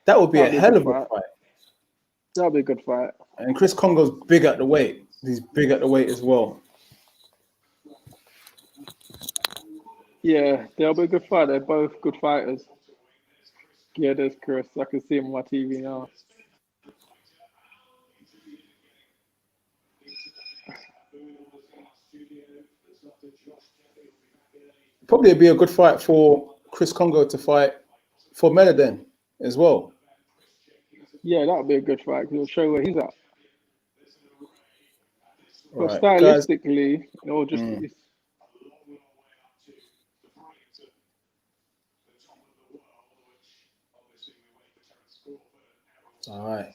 That would be a hell of a fight. That'll be a good fight. And Chris Congo's big at the weight. He's big at the weight as well. Yeah, they'll be a good fight. They're both good fighters. Yeah, there's Chris. I can see him on my TV now. Probably be a good fight for Chris Congo to fight Formella then as well. Yeah, that'll be a good fight because it'll show where he's at. But Right, stylistically, it'll just all right.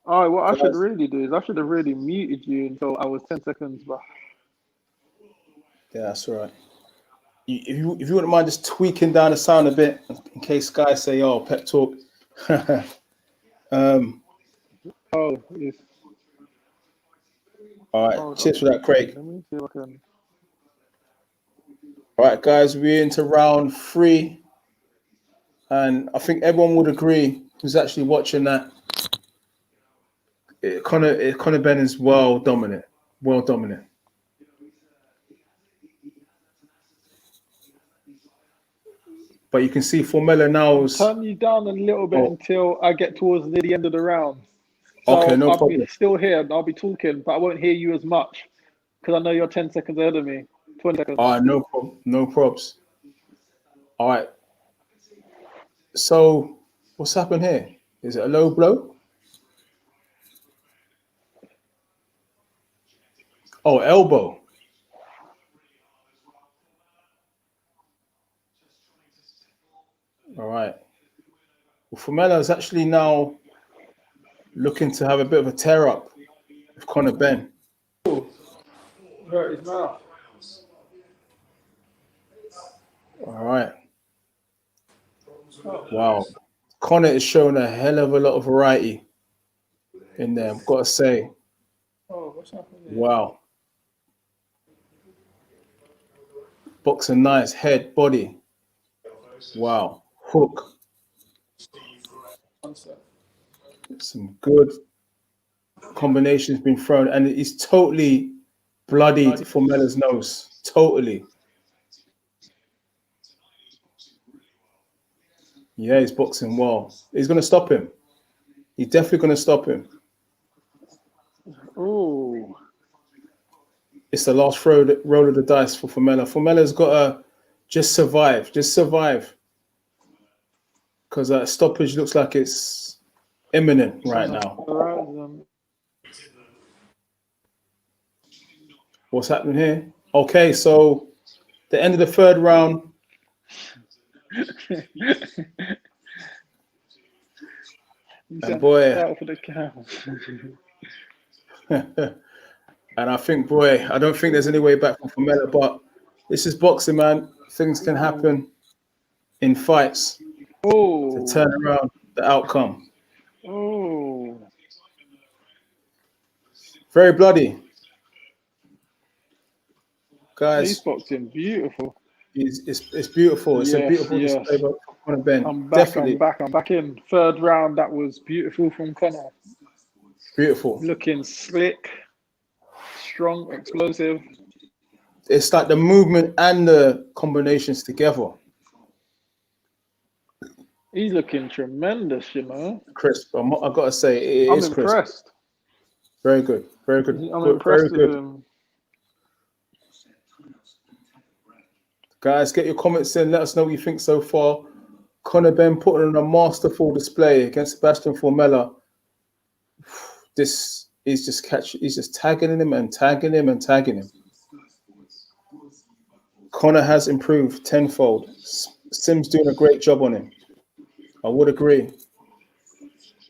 Oh, what I should really do is I should have really muted you until I was 10 seconds back. Yeah, that's right. If you wouldn't mind just tweaking down the sound a bit in case guys say, "Oh, pep talk." Yes. All right. Cheers for that, Craig. Let me see if I can. All right, guys, we're into round 3, and I think everyone would agree who's actually watching that. Conor Benn is well dominant. But you can see Formella now's... Turn you down a little bit until I get towards the end of the round. So Okay, no I'll problem. be still here and I'll be talking, but I won't hear you as much because I know you're 10 seconds ahead of me. 20 seconds. All right, no problem. No props. All right. So what's happened here? Is it a low blow? Oh, elbow. All right. Well, Formella is actually now looking to have a bit of a tear up with Conor Benn. Hurt his mouth. All right. Wow. Conor is showing a hell of a lot of variety in there, I've got to say. Oh, what's happening? Wow. Boxing nice, head, body. Wow. Hook. Some good combinations being thrown, and he's totally bloodied Formella's nose. Totally. Yeah, he's boxing well. He's going to stop him. He's definitely going to stop him. Oh. It's the last roll of the dice for Formella. Formella's got to just survive. Just survive. Because that stoppage looks like it's imminent right now. What's happening here? Okay, so the end of the third round. And boy, and I think, boy, I don't think there's any way back from Formella, but this is boxing, man. Things can happen in fights to turn around the outcome. Oh, very bloody, guys. He's boxing beautiful. It's beautiful. It's a beautiful display by Conor Benn. I'm back. Definitely. I'm back in. Third round, that was beautiful from Conor. Beautiful. Looking slick, strong, explosive. It's like the movement and the combinations together. He's looking tremendous, you know. Crisp. I've got to say, I'm is impressed. Crisp. Very good. Very good. I'm impressed with him. Guys, get your comments in. Let us know what you think so far. Conor Benn putting on a masterful display against Sebastian Formella. This is just he's just tagging him and tagging him and tagging him. Conor has improved tenfold. Sim's doing a great job on him. I would agree.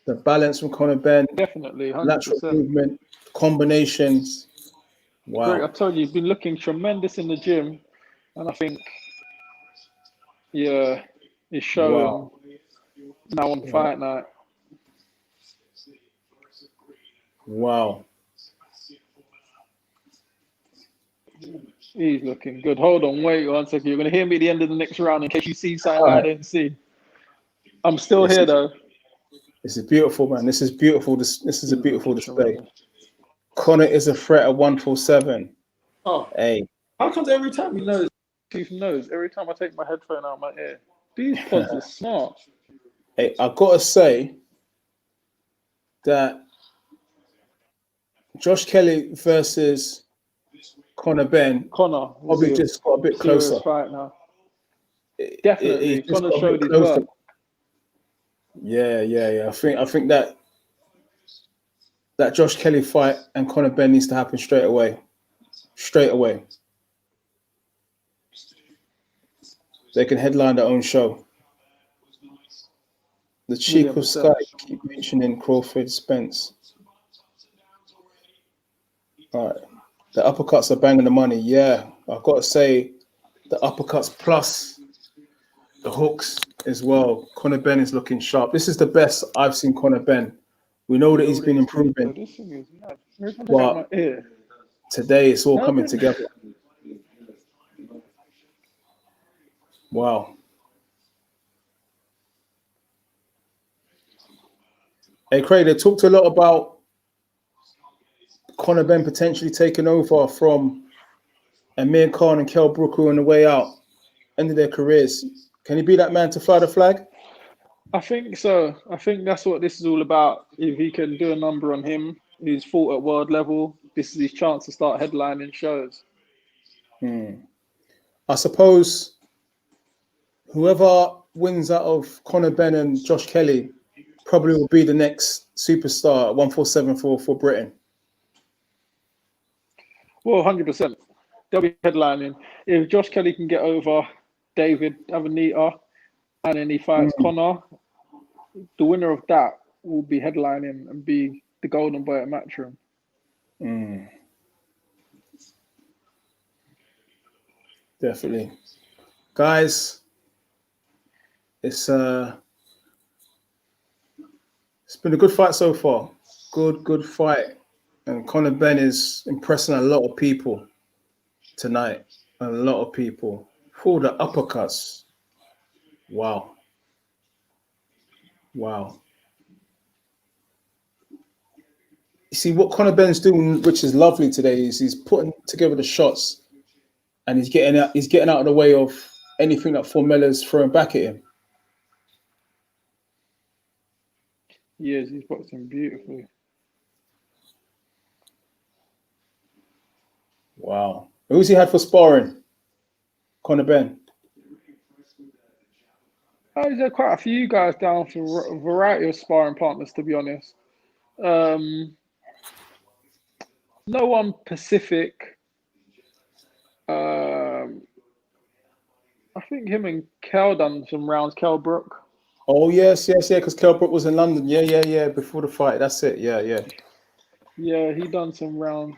The balance from Conor Benn, definitely, 100%. Lateral movement, combinations. Wow. Great. I told you, he's been looking tremendous in the gym. And I think, he's showing now on fight night. Wow. He's looking good. Hold on, wait 1 second. You're going to hear me at the end of the next round in case you see something I didn't see. I'm still here, though. This is beautiful, man. This is beautiful. This is a beautiful display. Conor is a threat at 147. Oh, hey. How comes every time he knows? Every time I take my headphone out of my ear. These pods are smart. Hey, I've got to say that Josh Kelly versus Conor Benn probably just got a bit closer. Fight now. Definitely. Conor showed his work. Yeah. I think that Josh Kelly fight and Conor Benn needs to happen straight away. They can headline their own show. The cheek of Sky keep mentioning Crawford Spence. All right. The uppercuts are banging the money. Yeah, I've got to say the uppercuts plus the hooks as well. Conor Benn is looking sharp. This is the best I've seen Conor Benn. We know that he's been improving. But today it's all coming together. Wow. Hey, Craig, they talked a lot about Conor Benn potentially taking over from Amir Khan and Kell Brook on the way out, ended their careers. Can he be that man to fly the flag? I think so. I think that's what this is all about. If he can do a number on him, he's fought at world level, this is his chance to start headlining shows. I suppose whoever wins out of Conor Benn and Josh Kelly probably will be the next superstar at 147 for Britain. Well, 100%. They'll be headlining. If Josh Kelly can get over David Avenita and then he fights Conor, the winner of that will be headlining and be the golden boy at Matchroom. Definitely. Guys, it's been a good fight so far. Good fight. And Conor Benn is impressing a lot of people tonight. A lot of people. For the uppercuts. Wow. Wow. You see, what Conor Benn's doing, which is lovely today, is he's putting together the shots and he's getting out of the way of anything that Formella's throwing back at him. Yes, he's boxing beautifully. Wow. Who's he had for sparring? Conor Benn. He's had quite a few guys down for a variety of sparring partners, to be honest. No one Pacific. I think him and Kel done some rounds. Kel Brook. Oh yes, because Kell Brook was in London. Yeah. Before the fight, that's it. Yeah. Yeah, he done some rounds.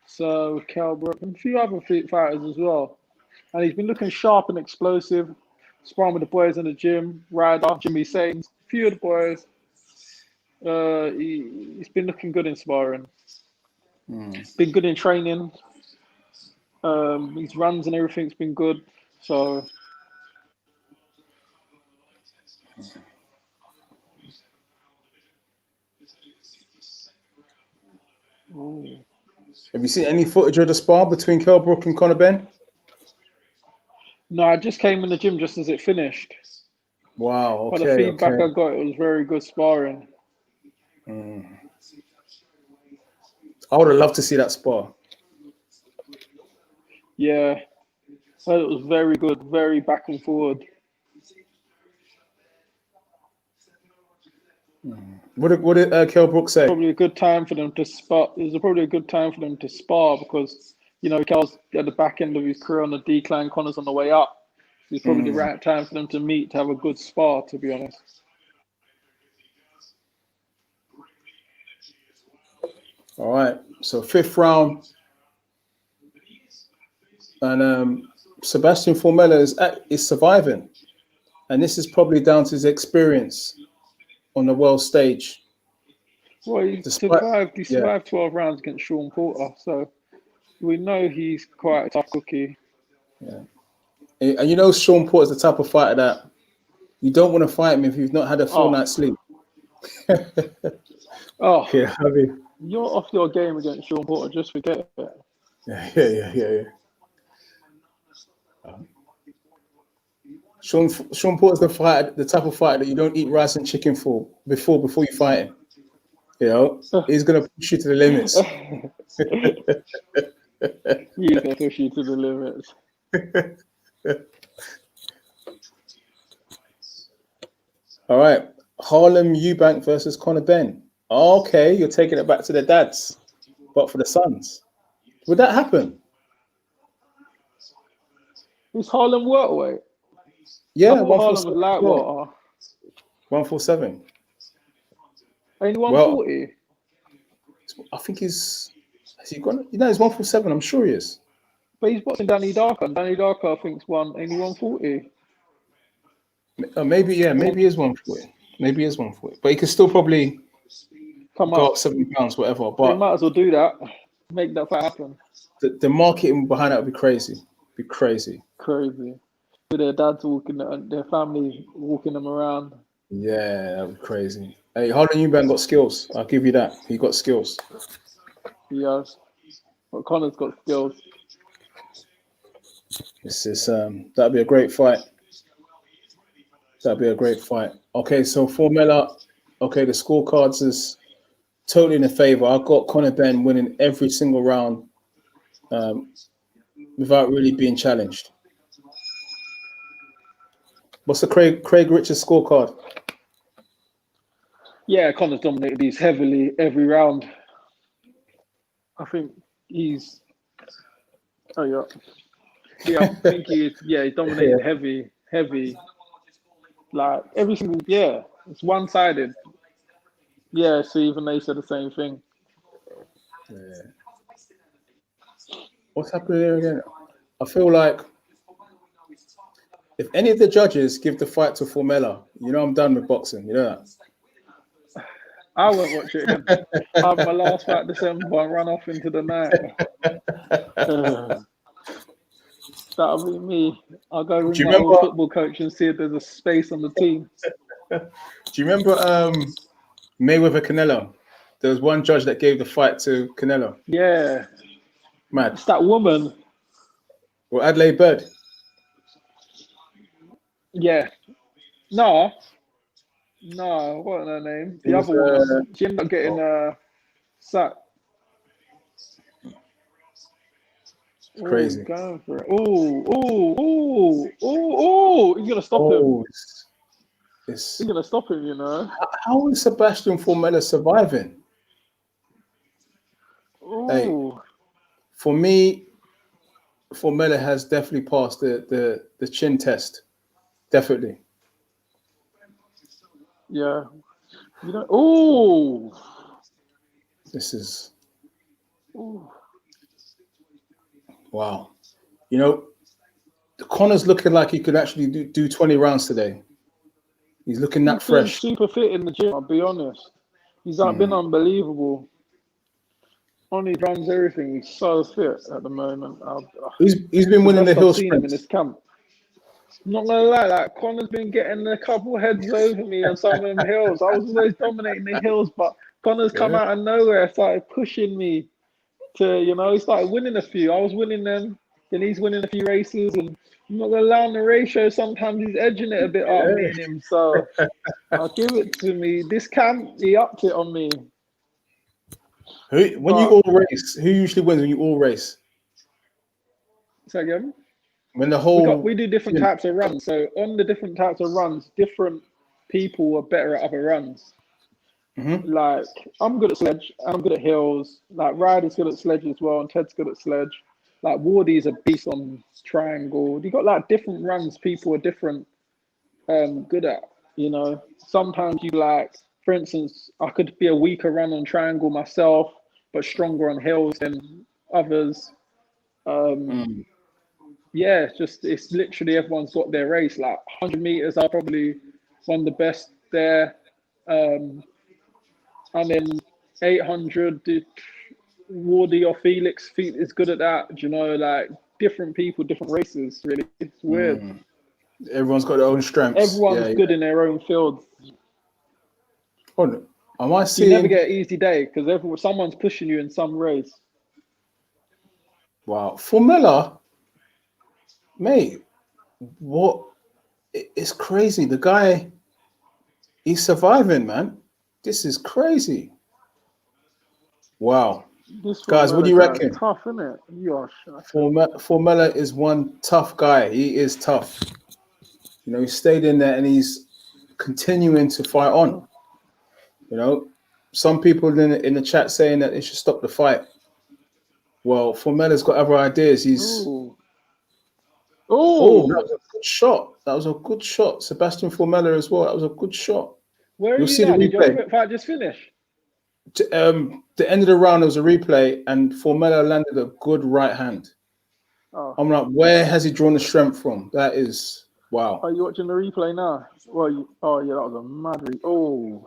So Kel Brook and a few other fighters as well. And he's been looking sharp and explosive. Sparring with the boys in the gym. Ryder, Jimmy Sains, a few of the boys. He's been looking good in sparring. Been good in training. His runs and everything's been good. So. Ooh. Have you seen any footage of the spar between Kell Brook and Conor Benn? No, I just came in the gym just as it finished. Wow. Okay. But the feedback I got, it was very good sparring. I would have loved to see that spar. Yeah. So it was very good, very back and forward. What did Kell Brook say? Probably a good time for them to spar. It was probably a good time for them to spar because, Kell's at the back end of his career on the decline, Conor's on the way up. It's probably the right time for them to meet, to have a good spar, to be honest. All right. So 5th round. And Sebastian Formella is surviving. And this is probably down to his experience on the world stage. Well, he survived 12 rounds against Sean Porter, so we know he's quite a tough cookie. Yeah. And Sean Porter's the type of fighter that you don't want to fight him if you've not had a full night's sleep. Yeah, I mean, you're off your game against Sean Porter, just forget it. Yeah. Sean Porter's the type of fighter that you don't eat rice and chicken for before you fight him. He's gonna push you to the limits. He's gonna push you to the limits. All right, Harlem Eubank versus Conor Benn. Okay, you're taking it back to the dads, but for the sons. Would that happen? Is Harlem welterweight? Yeah, Harlem was light water. 147. Ain't 140? I think has he gone? He's 147. I'm sure he is. But he's boxing Danny Darker. Danny Darker, I think, only 140. Maybe he is 140. Maybe he is 140. But he could still probably go up 70 pounds, whatever. But they might as well do that. Make that fight happen. The marketing behind that would be crazy. Crazy. With their dads their family walking them around. Yeah, that would be crazy. Hey, Harlem Eubank got skills. I'll give you that. He got skills. He has. But Conor's got skills. This is that'd be a great fight. Okay, so Formella. Okay, the scorecards is totally in the favor. I've got Conor Benn winning every single round without really being challenged. What's the Craig Richards scorecard? Yeah, Conor's dominated these heavily every round. I think he's. Oh yeah. Yeah, I think he's dominated heavy. Like every single it's one-sided. Yeah, so even they said the same thing. Yeah. What's happening there again? I feel like if any of the judges give the fight to Formella, I'm done with boxing. You know that? I won't watch it again. I have my last fight December and run off into the night. That'll be me. I'll go with Do you my old remember- football coach and see if there's a space on the team. Do you remember Mayweather Canelo? There was one judge that gave the fight to Canelo. Yeah, Mad. it's that woman. Well, Adelaide Bird. Yeah. No, what was her name? The It was, other woman. She ended up getting sacked. It's crazy. Going for it. Oh! He's gonna stop him. He's gonna stop him. You know. How is Sebastian Formella surviving? Hey, for me, Formella has definitely passed the chin test. Definitely. Yeah. You know. This is Ooh. wow. You know, Connor's looking like he could actually do 20 rounds today. He's looking that fresh. Super fit in the gym. I'll be honest. He's been unbelievable. On his runs, everything. He's so fit at the moment. He's been winning the hill sprints. In his camp. I'm not gonna lie, like Connor's been getting a couple heads over me on some of them hills. I was always dominating the hills, but Connor's come out of nowhere, started pushing me to, he started winning a few. I was winning them, then he's winning a few races, and I'm not gonna lie on the ratio. Sometimes he's edging it a bit up, me and him. So I'll give it to me. This camp, he upped it on me. When you all race, who usually wins when you all race? Say again? When the whole we do different types of runs. So on the different types of runs, different people are better at other runs. Mm-hmm. Like I'm good at sledge, and I'm good at hills. Like Ryder's good at sledge as well, and Ted's good at sledge. Like Wardy's a beast on triangle. You got like different runs. People are different, good at. Sometimes you like, for instance, I could be a weaker run on triangle myself, but stronger on hills than others. Yeah, it's literally everyone's got their race. Like 100 meters, I'm probably one of the best there. And then 800, Wardy or Felix is good at that. Like different people, different races. Really, it's weird. Everyone's got their own strengths. Everyone's good in their own field. Hold on. Am I seeing? You never get an easy day because someone's pushing you in some race. Wow, Formella. Mate, what? It's crazy. The guy, he's surviving, man. This is crazy. Wow. Guys, what do you reckon? Tough, isn't it? Formella is one tough guy. He is tough. He stayed in there and he's continuing to fight on. Some people in the chat saying that they should stop the fight. Well, Formella's got other ideas. He's... Oh, that was a good shot. That was a good shot. Sebastian Formella as well. That was a good shot. Where are You'll you see now? the replay. Did your fight just finish? The end of the round, there was a replay, and Formella landed a good right hand. Oh. I'm like, where has he drawn the strength from? That is, wow. Are you watching the replay now? Well, that was a mad replay. Oh.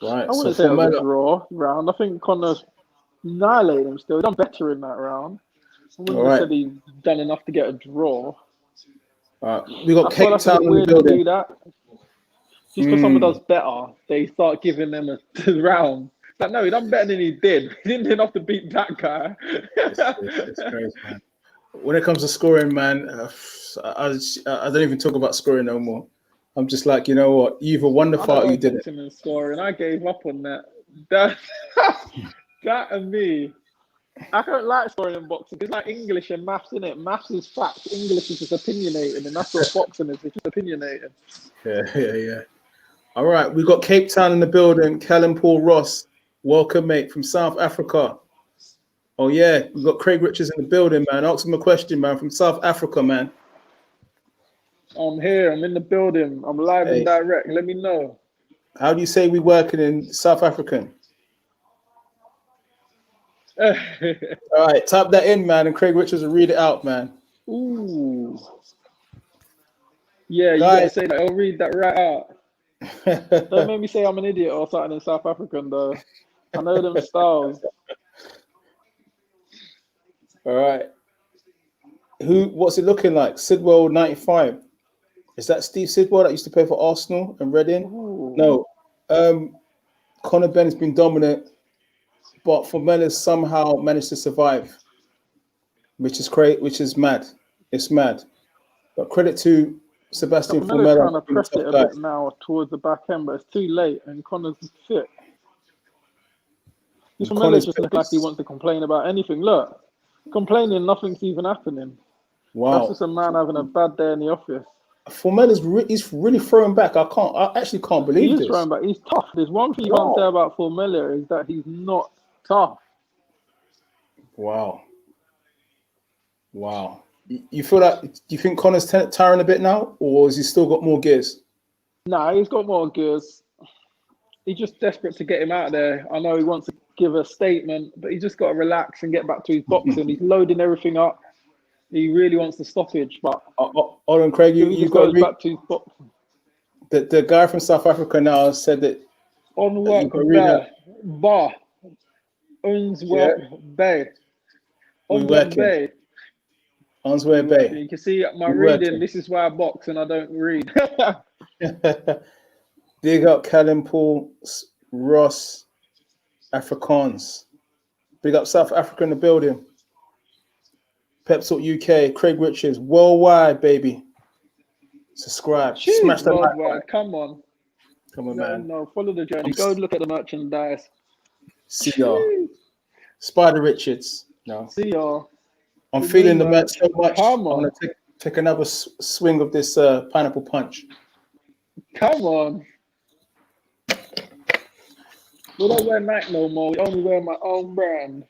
Right, I wouldn't say it was a draw round. I think Connor's annihilated him still. He's done better in that round. I wouldn't have said he's done enough to get a draw. We got Cape Town in the building. Do that. Just because someone does better, they start giving them a round. Like, no, he done better than he did. He didn't enough to beat that guy. It's crazy, man. When it comes to scoring, man, I don't even talk about scoring no more. I'm just like, you know what? You either won the fight or you didn't. And scoring, I gave up on that. That and me. I don't like scoring in boxing. It's like English and maths, isn't it? Maths is facts. English is just opinionated, and that's what boxing is. It's just opinionated. Yeah. All right, we got Cape Town in the building. Callum Paul Ross, welcome, mate, from South Africa. Oh yeah, we got Craig Richards in the building, man. Ask him a question, man, from South Africa, man. I'm here. I'm in the building. I'm live and direct. Let me know. How do you say we working in South African? All right, type that in, man, and Craig Richards will read it out, man. Ooh. Yeah, you gotta say that. I'll read that right out. Don't make me say I'm an idiot or something in South African, though. I know them styles. All right. What's it looking like? Sidwell 95. Is that Steve Sidwell that used to play for Arsenal and Reading? Ooh. No. Conor Benn has been dominant, but Formella's somehow managed to survive, which is great, which is mad. It's mad. But credit to Sebastian Formella's Formella. trying to press it a bit now towards the back end, but it's too late, and Connor's fit. Formella just looks like he wants to complain about anything. Look, complaining, nothing's even happening. Wow. That's just a man having a bad day in the office. Formella's he's really throwing back. I actually can't believe this. He is throwing back. He's tough. There's one thing you can't say about Formella is that he's not tough. Wow. You feel like? Do you think Connor's tiring a bit now, or has he still got more gears? Nah, he's got more gears. He's just desperate to get him out there. I know he wants to give a statement, but he's just got to relax and get back to his boxing. He's loading everything up. He really wants the stoppage, but Hold on, Craig, you got back to his boxing. The guy from South Africa now said that on work there, bar, ons work bay, on work bay. Ons work bay. You can see my reading. This is why I box and I don't read. Big up Callum Paul, Ross, Afrikaans. Big up South Africa in the building. Pepsalt UK, Craig Richards, worldwide, baby. Subscribe. Jeez, smash that like button. Come on, man. No, follow the journey. Go look at the merchandise. See y'all. Spider Richards. No. See y'all. I'm feeling the merch so much. I'm gonna take another swing of this pineapple punch. Come on. We don't wear Nike no more. We only wear my own brand.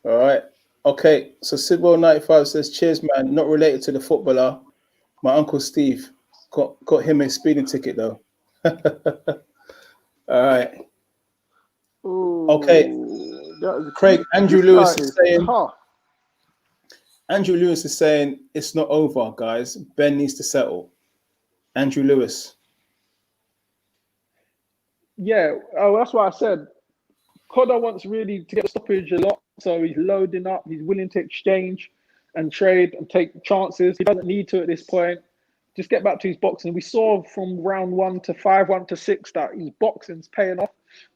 All right. Okay. So Sidwell 95 says, "Cheers, man. Not related to the footballer. My uncle Steve got him a speeding ticket though." All right. Ooh, okay. Craig, Andrew Lewis is saying. Tough. Andrew Lewis is saying it's not over, guys. Benn needs to settle. Andrew Lewis. Yeah, that's why I said Connor wants really to get the stoppage a lot, so he's loading up. He's willing to exchange and trade and take chances. He doesn't need to at this point. Just get back to his boxing. We saw from round 1 to 5, 1 to 6 that his boxing's paying off.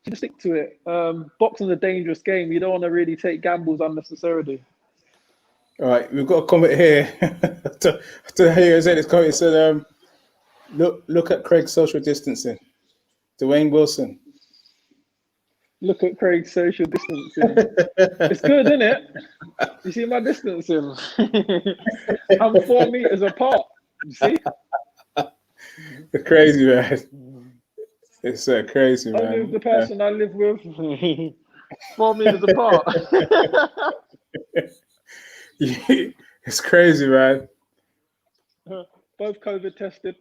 Just stick to it. Boxing's a dangerous game. You don't want to really take gambles unnecessarily. All right, we've got a comment here. to hear this comment, it said, look at Craig's social distancing. Dwayne Wilson. Look at Craig's social distancing. It's good, isn't it? You see my distancing? I'm 4 meters apart. You see? It's crazy, man. It's crazy, man. I'm with the person I live with 4 meters apart. It's crazy, man. Both COVID tested.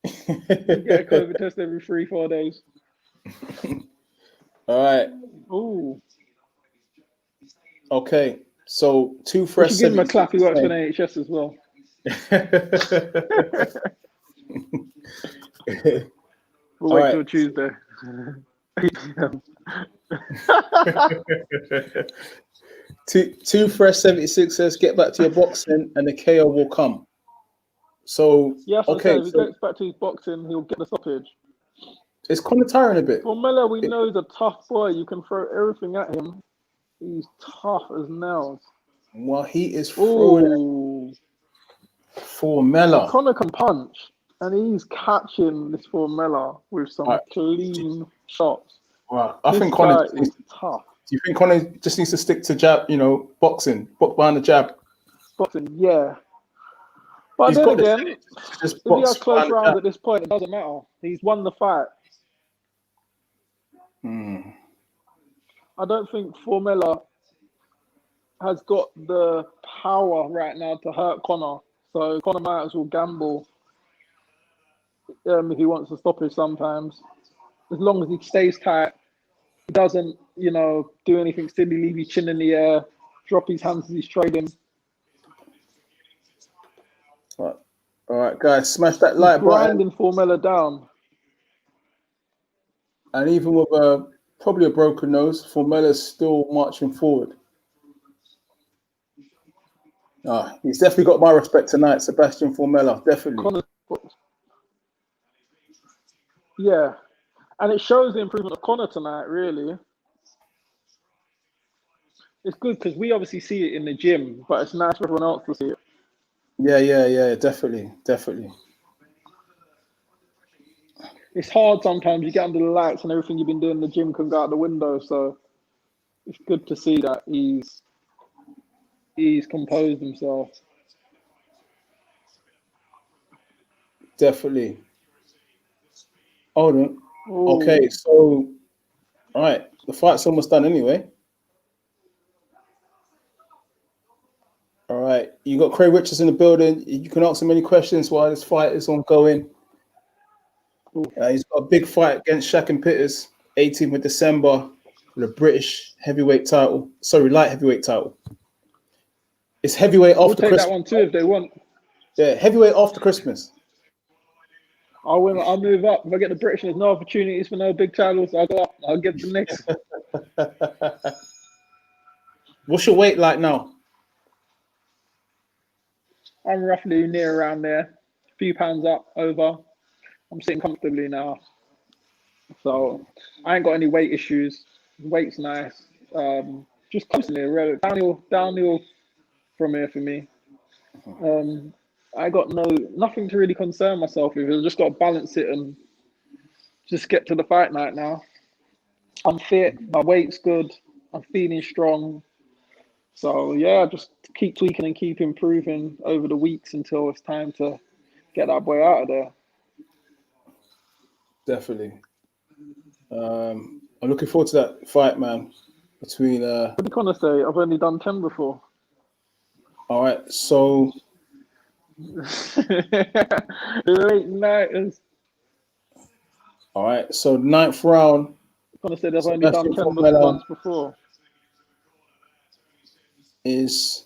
You get a COVID test every 3-4 days. All right. Ooh. Okay. So 2 fresh. You should give him a clap. He works for the NHS as well. We'll wait till Tuesday. Two fresh 76 says, "Get back to your boxing, and the KO will come." So yes, okay. If he gets back to his boxing, he'll get the stoppage. It's kind of tiring a bit. Formella, we know he's a tough boy. You can throw everything at him. He's tough as nails. Well, he is throwing Formella. Conor can punch, and he's catching this Formella with some clean shots. Wow, I think Conor is tough. Do you think Conor just needs to stick to jab? Boxing, box behind the jab. Boxing, yeah. But then again, if he has close rounds at this point, it doesn't matter. He's won the fight. I don't think Formella has got the power right now to hurt Conor. So Conor might as well gamble if he wants to stop it sometimes. As long as he stays tight, he doesn't, do anything silly, leave his chin in the air, drop his hands as he's trading. All right, guys, smash that like button. Grinding Formella down. And even with Probably a broken nose. Formella's still marching forward. He's definitely got my respect tonight, Sebastian Formella. Definitely. Connor's, yeah, and it shows the improvement of Connor tonight. Really, it's good because we obviously see it in the gym, but it's nice for everyone else to see it. Yeah. Definitely. It's hard sometimes. You get under the lights and everything you've been doing in the gym can go out the window. So it's good to see that he's composed himself. Definitely. Hold on. Ooh. Okay, so all right, the fight's almost done anyway. All right, you got Craig Richards in the building. You can ask him any questions while this fight is ongoing. He's got a big fight against Shaq and Pitters, 18th of December, for the British heavyweight title. Sorry, light heavyweight title. It's heavyweight We'll after take Christmas. that one too if they want. Yeah, heavyweight after Christmas. I'll move up. If I get the British, there's no opportunities for no big titles. I'll go up. I'll get the next. What's your weight like now? I'm roughly near around there. A few pounds up, over. I'm sitting comfortably now. So I ain't got any weight issues. Weight's nice. Just constantly downhill from here for me. I got nothing to really concern myself with. I just got to balance it and just get to the fight night now. I'm fit. My weight's good. I'm feeling strong. So yeah, just keep tweaking and keep improving over the weeks until it's time to get that boy out of there. Definitely. I'm looking forward to that fight, man. Between What do you want to say? I've only done 10 before. All right, so Late nighters. all right, so 9th round. I'm gonna say they've only done 10 Formella months before. Is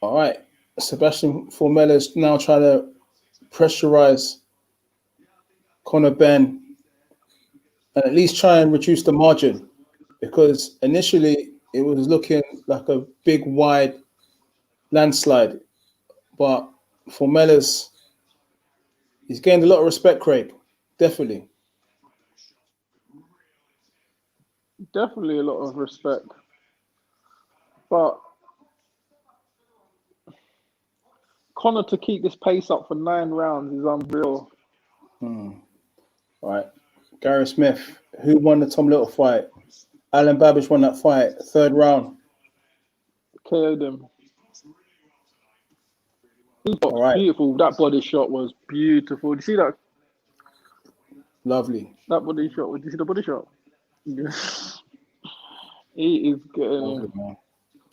all right. Sebastian Formella is now trying to pressurize Conor Benn and at least try and reduce the margin, because initially it was looking like a big wide landslide, but Formella's he's gained a lot of respect, Craig. Definitely. Definitely a lot of respect. But Conor to keep this pace up for 9 rounds is unreal. All right. Gary Smith, who won the Tom Little fight? Alan Babic won that fight, 3rd round. KO'd him. All right. Beautiful. That body shot was beautiful. Did you see that? Lovely. That body shot. Did you see the body shot? He is good. Lovely, man.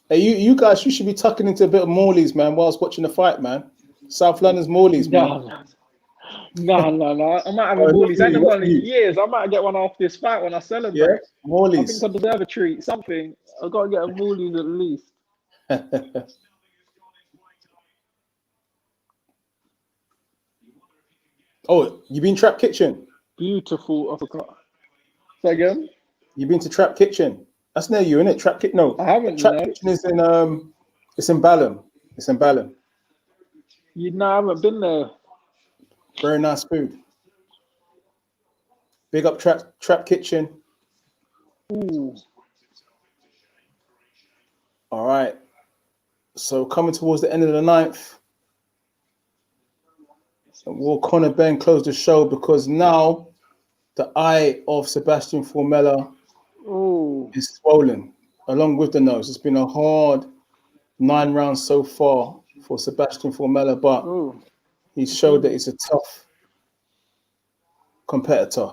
Hey, you guys, you should be tucking into a bit of Morley's, man, whilst watching the fight, man. South London's Morley's, man. No. I might have a Morley's. I ain't one in years. I might get one after this fight when I celebrate. Yeah, Morley's. I think I deserve a treat. Something. I've got to get a Morley's at least. Oh, you been Trap Kitchen? Beautiful uppercut. Say again? You been to Trap Kitchen? That's near you, innit? Trap Kitchen? No, I haven't. Trap Kitchen is in it's in Balham. It's in Balham. I haven't been there. Very nice food. Big up Trap Kitchen. Ooh. All right. So coming towards the end of the 9th, will Conor Benn close the show, because now the eye of Sebastian Formella is swollen along with the nose. It's been a hard 9 rounds so far for Sebastian Formella, but he showed that he's a tough competitor.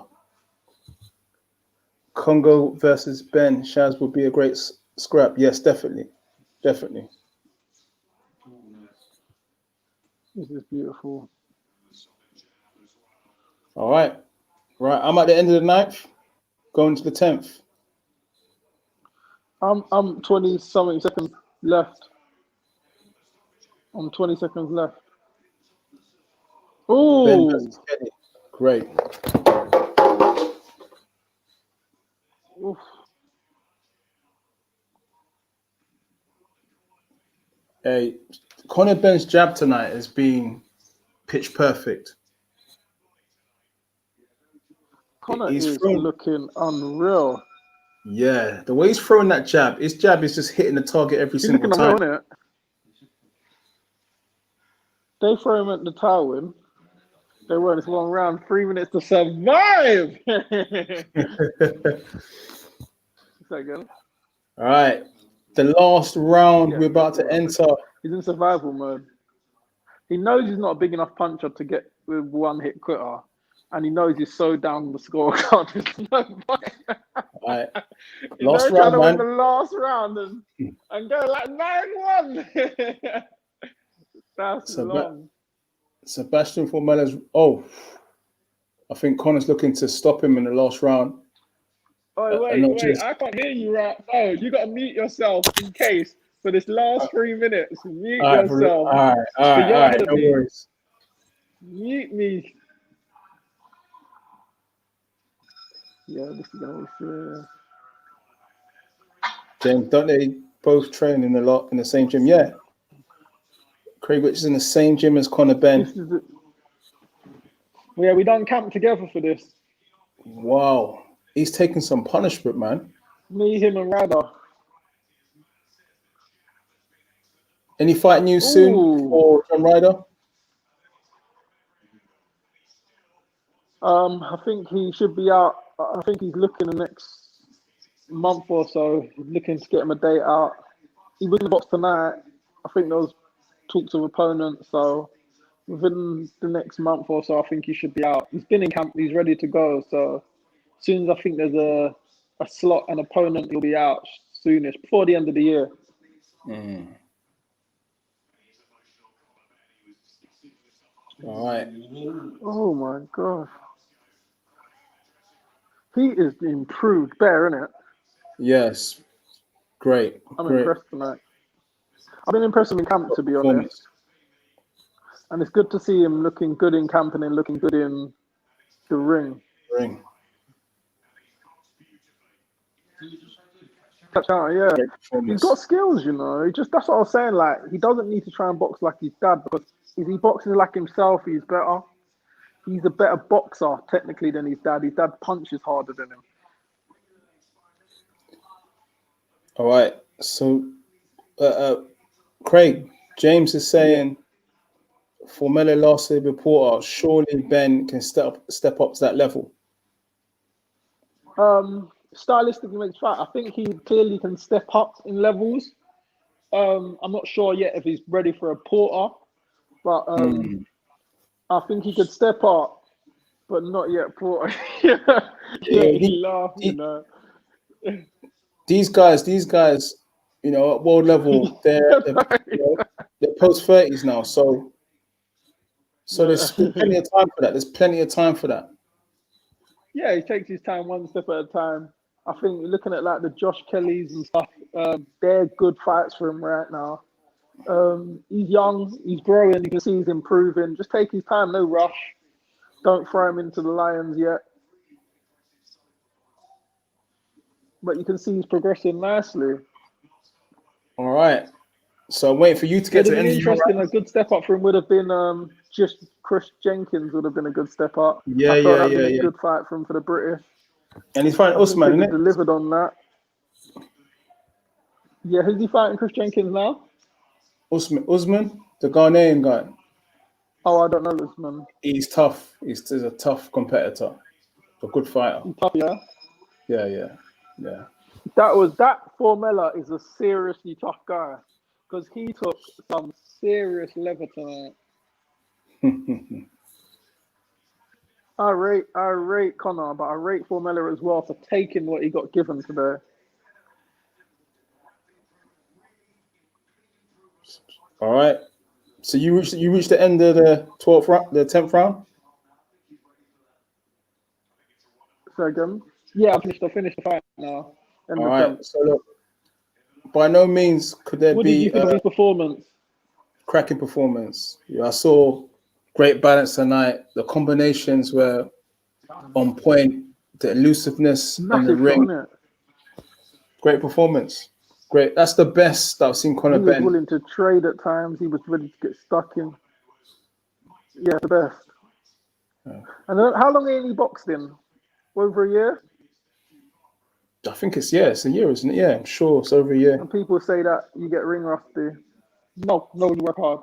Congo versus Benn, Shaz, would be a great scrap. Yes, definitely. Definitely. This is beautiful. All right. Right. I'm at the end of the 9th, going to the 10th. I'm 20 something seconds left. I'm 20 seconds left. Oh, great. Hey, Conor Benn's jab tonight has been pitch perfect. Connor He's is thrown, looking unreal. yeah, the way he's throwing that jab, his jab is just hitting the target every He's single looking time. unreal, isn't it? They throw him at the towel. They won this long round, 3 minutes to survive. Second. All right, the last round Yeah, we're about to enter. he's in survival mode. He knows he's not a big enough puncher to get with one hit quitter, and he knows he's so down the scorecard. There's no point. All right, He's last trying round, to win man. the last round and go like 9-1. That's long. Sebastian Formella's. Oh, I think Conor's looking to stop him in the last round. Oh, wait. I can't hear you right now. You got to mute yourself in case for this last 3 minutes. Mute yourself. All right. No worries. Mute me. Yeah, this is going to be James, don't they both train in the same gym? Yeah. Craig Rich is in the same gym as Conor Benn. Yeah, we done camp together for this. Wow. He's taking some punishment, man. Me, him, and Ryder. Any fight news soon for John Ryder? I think he should be out. I think he's looking the next month or so, looking to get him a date out. He was in the box tonight. I think there was talks of opponents, so within the next month or so, I think he should be out. He's been in camp. He's ready to go. So as soon as I think there's a slot, an opponent, he'll be out soonish, before the end of the year. All right. Oh my gosh. He is improved better, isn't it? Yes. Great. I'm impressed tonight. I've been impressed in camp, to be honest. And it's good to see him looking good in camp and then looking good in the ring. Yeah. He's got skills, you know. That's what I was saying. Like, he doesn't need to try and box like his dad, because if he boxes like himself, he's better. He's a better boxer technically than his dad. His dad punches harder than him. All right. So, Craig, James is saying, Formella last year reporter, surely Benn can step up to that level. Stylistically makes right. I think he clearly can step up in levels. I'm not sure yet if he's ready for a Porter, but I think he could step up, but not yet Porter. He laughed, you know. These guys, you know, at world level, they're post 30s now, so there's plenty of time for that. There's plenty of time for that. Yeah, he takes his time one step at a time. I think looking at like the Josh Kellys and stuff, they're good fights for him right now. He's young, he's growing, you can see he's improving. Just take his time, no rush. Don't throw him into the lions yet. But you can see he's progressing nicely. All right. So I'm waiting for you to get to the end of your round. A good step up for him would have been just Chris Jenkins would have been a good step up. Yeah. A good fight for him for the British. And he's fighting Usman, isn't it? Delivered on that. Yeah, who's he fighting? Chris Jenkins now? Usman, the Ghanaian guy. Oh, I don't know Usman. He's tough. He's a tough competitor. A good fighter. He's tough, yeah? Yeah. That Formella is a seriously tough guy, because he took some serious leather tonight. I rate Conor, but I rate Formella as well for taking what he got given today. All right. So you reached the end of the 12th round, the 10th round. Second. Yeah, I finished the fight now. All right. So look, by no means could there what be did you think of his performance? Cracking performance. Yeah, I saw great balance tonight. The combinations were on point. The elusiveness in the ring. Great performance. great. That's the best I've seen Conor He was Benn. willing to trade at times. He was ready to get stuck in. Yeah, the best. Yeah. And how long ain't he boxed in? Over a year? I think it's a year, isn't it? Yeah, I'm sure it's over a year. And people say that you get ring rusty. No, you work hard.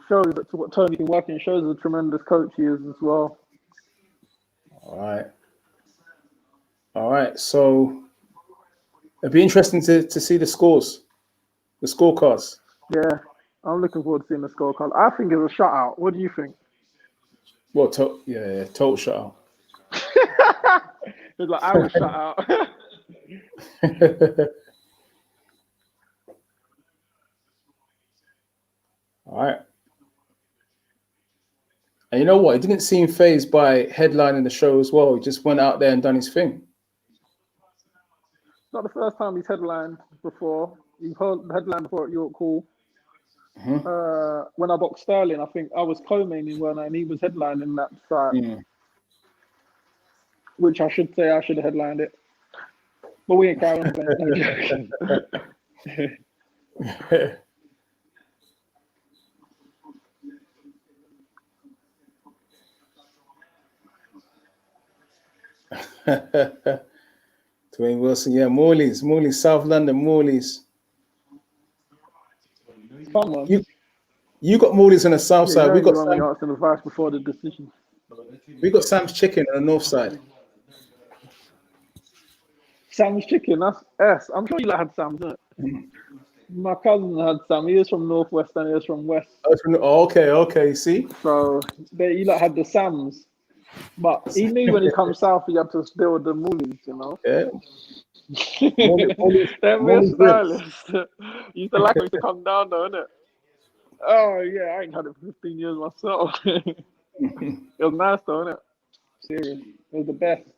Shows that what Tony's been working, shows the tremendous coach he is as well. All right. So it'd be interesting to see the scores, the scorecards. Yeah, I'm looking forward to seeing the scorecard. I think it's a shutout. What do you think? Well, total shutout. It's like I was shut out. All right. And you know what? He didn't seem phased by headlining the show as well. He just went out there and done his thing. Not the first time he's headlined before. He's headlined before at York Hall. Mm-hmm. When I boxed Sterling, I think I was co-maining when and he was headlining that fight. Mm. Which I should say I should have headlined it. But we ain't carrying on. Dwayne Wilson, yeah, Morley's, South London, Morley's. Fun one. You got Morley's on the south side. We got asking advice before the decision. We got Sam's Chicken on the north side. Sam's Chicken, that's S. I'm sure you had Sam's, isn't it? My cousin had Sam. He is from Northwest and he is from West. Okay. See? So you had the Sams. But he knew when he comes south, he had to deal with the Moolies, you know? Yeah. They're real stylists. You used to like him to come down, though, innit? Oh, yeah, I ain't had it for 15 years myself. It was nice, though, innit? Serious. It was the best.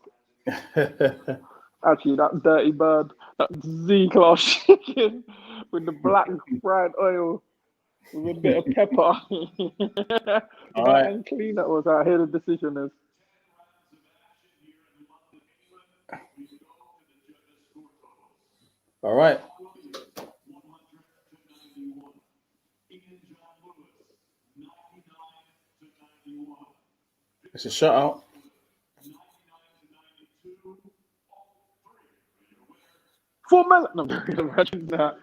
Actually, that dirty bird, that Z-class chicken with the black fried oil with a bit of pepper. All right. And clean that was out here. The decision is. All right. It's a shutout. Formella. No, imagine that.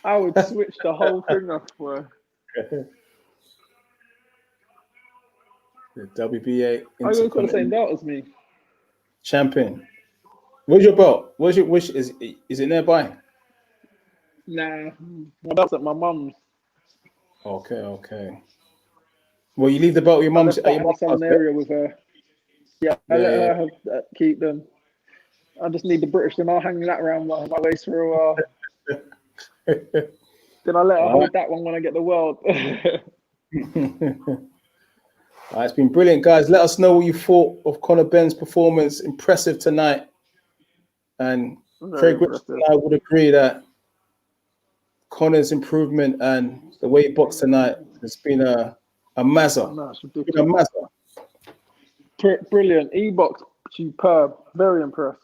I would switch the whole thing off for. The WBA. Oh, you got the same belt as me. Champion. Where's your belt? Is it nearby? Nah, my belt's at my mum's. Okay. Well, you leave the belt at your mum's. At your mum's house, area with her. Yeah, I let her keep them. I just need the British, and I'll hang that around my waist for a while. Then I let her hold that one when I get the world. It's been brilliant, guys. Let us know what you thought of Conor Benn's performance. Impressive tonight. And Craig Richardson and I would agree that Conor's improvement and the way he boxed tonight has been a mazza. No, it's ridiculous. Brilliant. He boxed superb. Very impressed.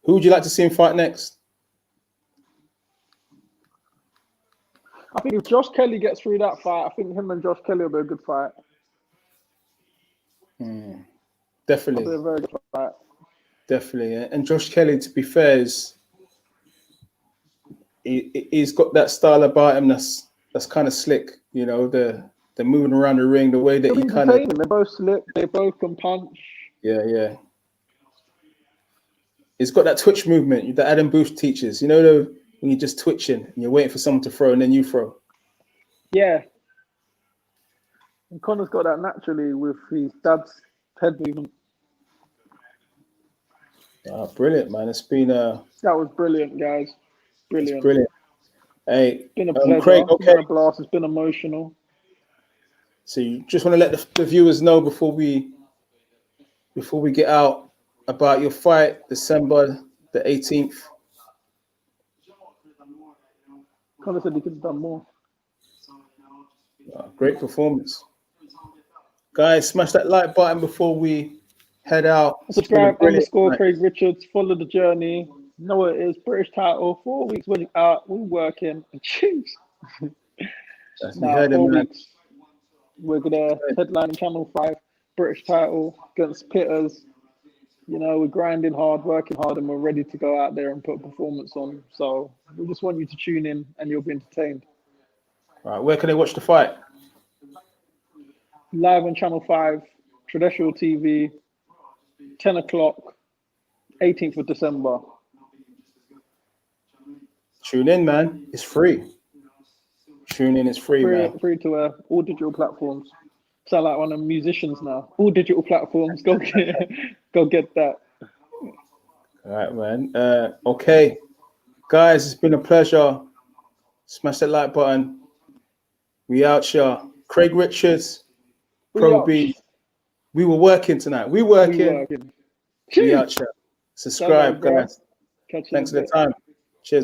Who would you like to see him fight next? I think if Josh Kelly gets through that fight, I think him and Josh Kelly will be a good fight. Definitely. It'll be a very good fight. Definitely. And Josh Kelly, to be fair, he's got that style about him that's kind of slick. You know, the moving around the ring, the way that he kind of... They're both slick. They both can punch. Yeah. He's got that twitch movement that Adam Booth teaches. You know, when you're just twitching and you're waiting for someone to throw and then you throw. Yeah. And Conor's got that naturally with his dad's head movement. Brilliant, man. It's been that was brilliant, guys. Brilliant. It's brilliant. Hey, it's been a pleasure. Craig, okay. It's been a blast. It's been emotional. So you just want to let the viewers know before we get out about your fight, December the 18th. Conor said he could have done more. Great performance. Guys, smash that like button before we head out. It's been a Subscribe brilliant _ night. Craig Richards. Follow the journey. Know what it is. British title. 4 weeks out. We're working. Jeez. You Now heard it, 4 man. weeks. We're gonna headline Channel 5 British title against Pitters. You know, we're grinding hard, working hard, and we're ready to go out there and put a performance on. So we just want you to tune in and you'll be entertained. All right, where can they watch the fight? Live on Channel 5, traditional TV, 10 o'clock, 18th of December. Tune in, man. It's free. Tune in, it's free, man. Free to all digital platforms. Sound like one of the musicians now. All digital platforms. Go get that. All right, man. Okay. Guys, it's been a pleasure. Smash that like button. We out here. Craig Richards, Pro Beez. We were working tonight. We working. We out here. Subscribe, guys. Thanks for the time. Cheers, man.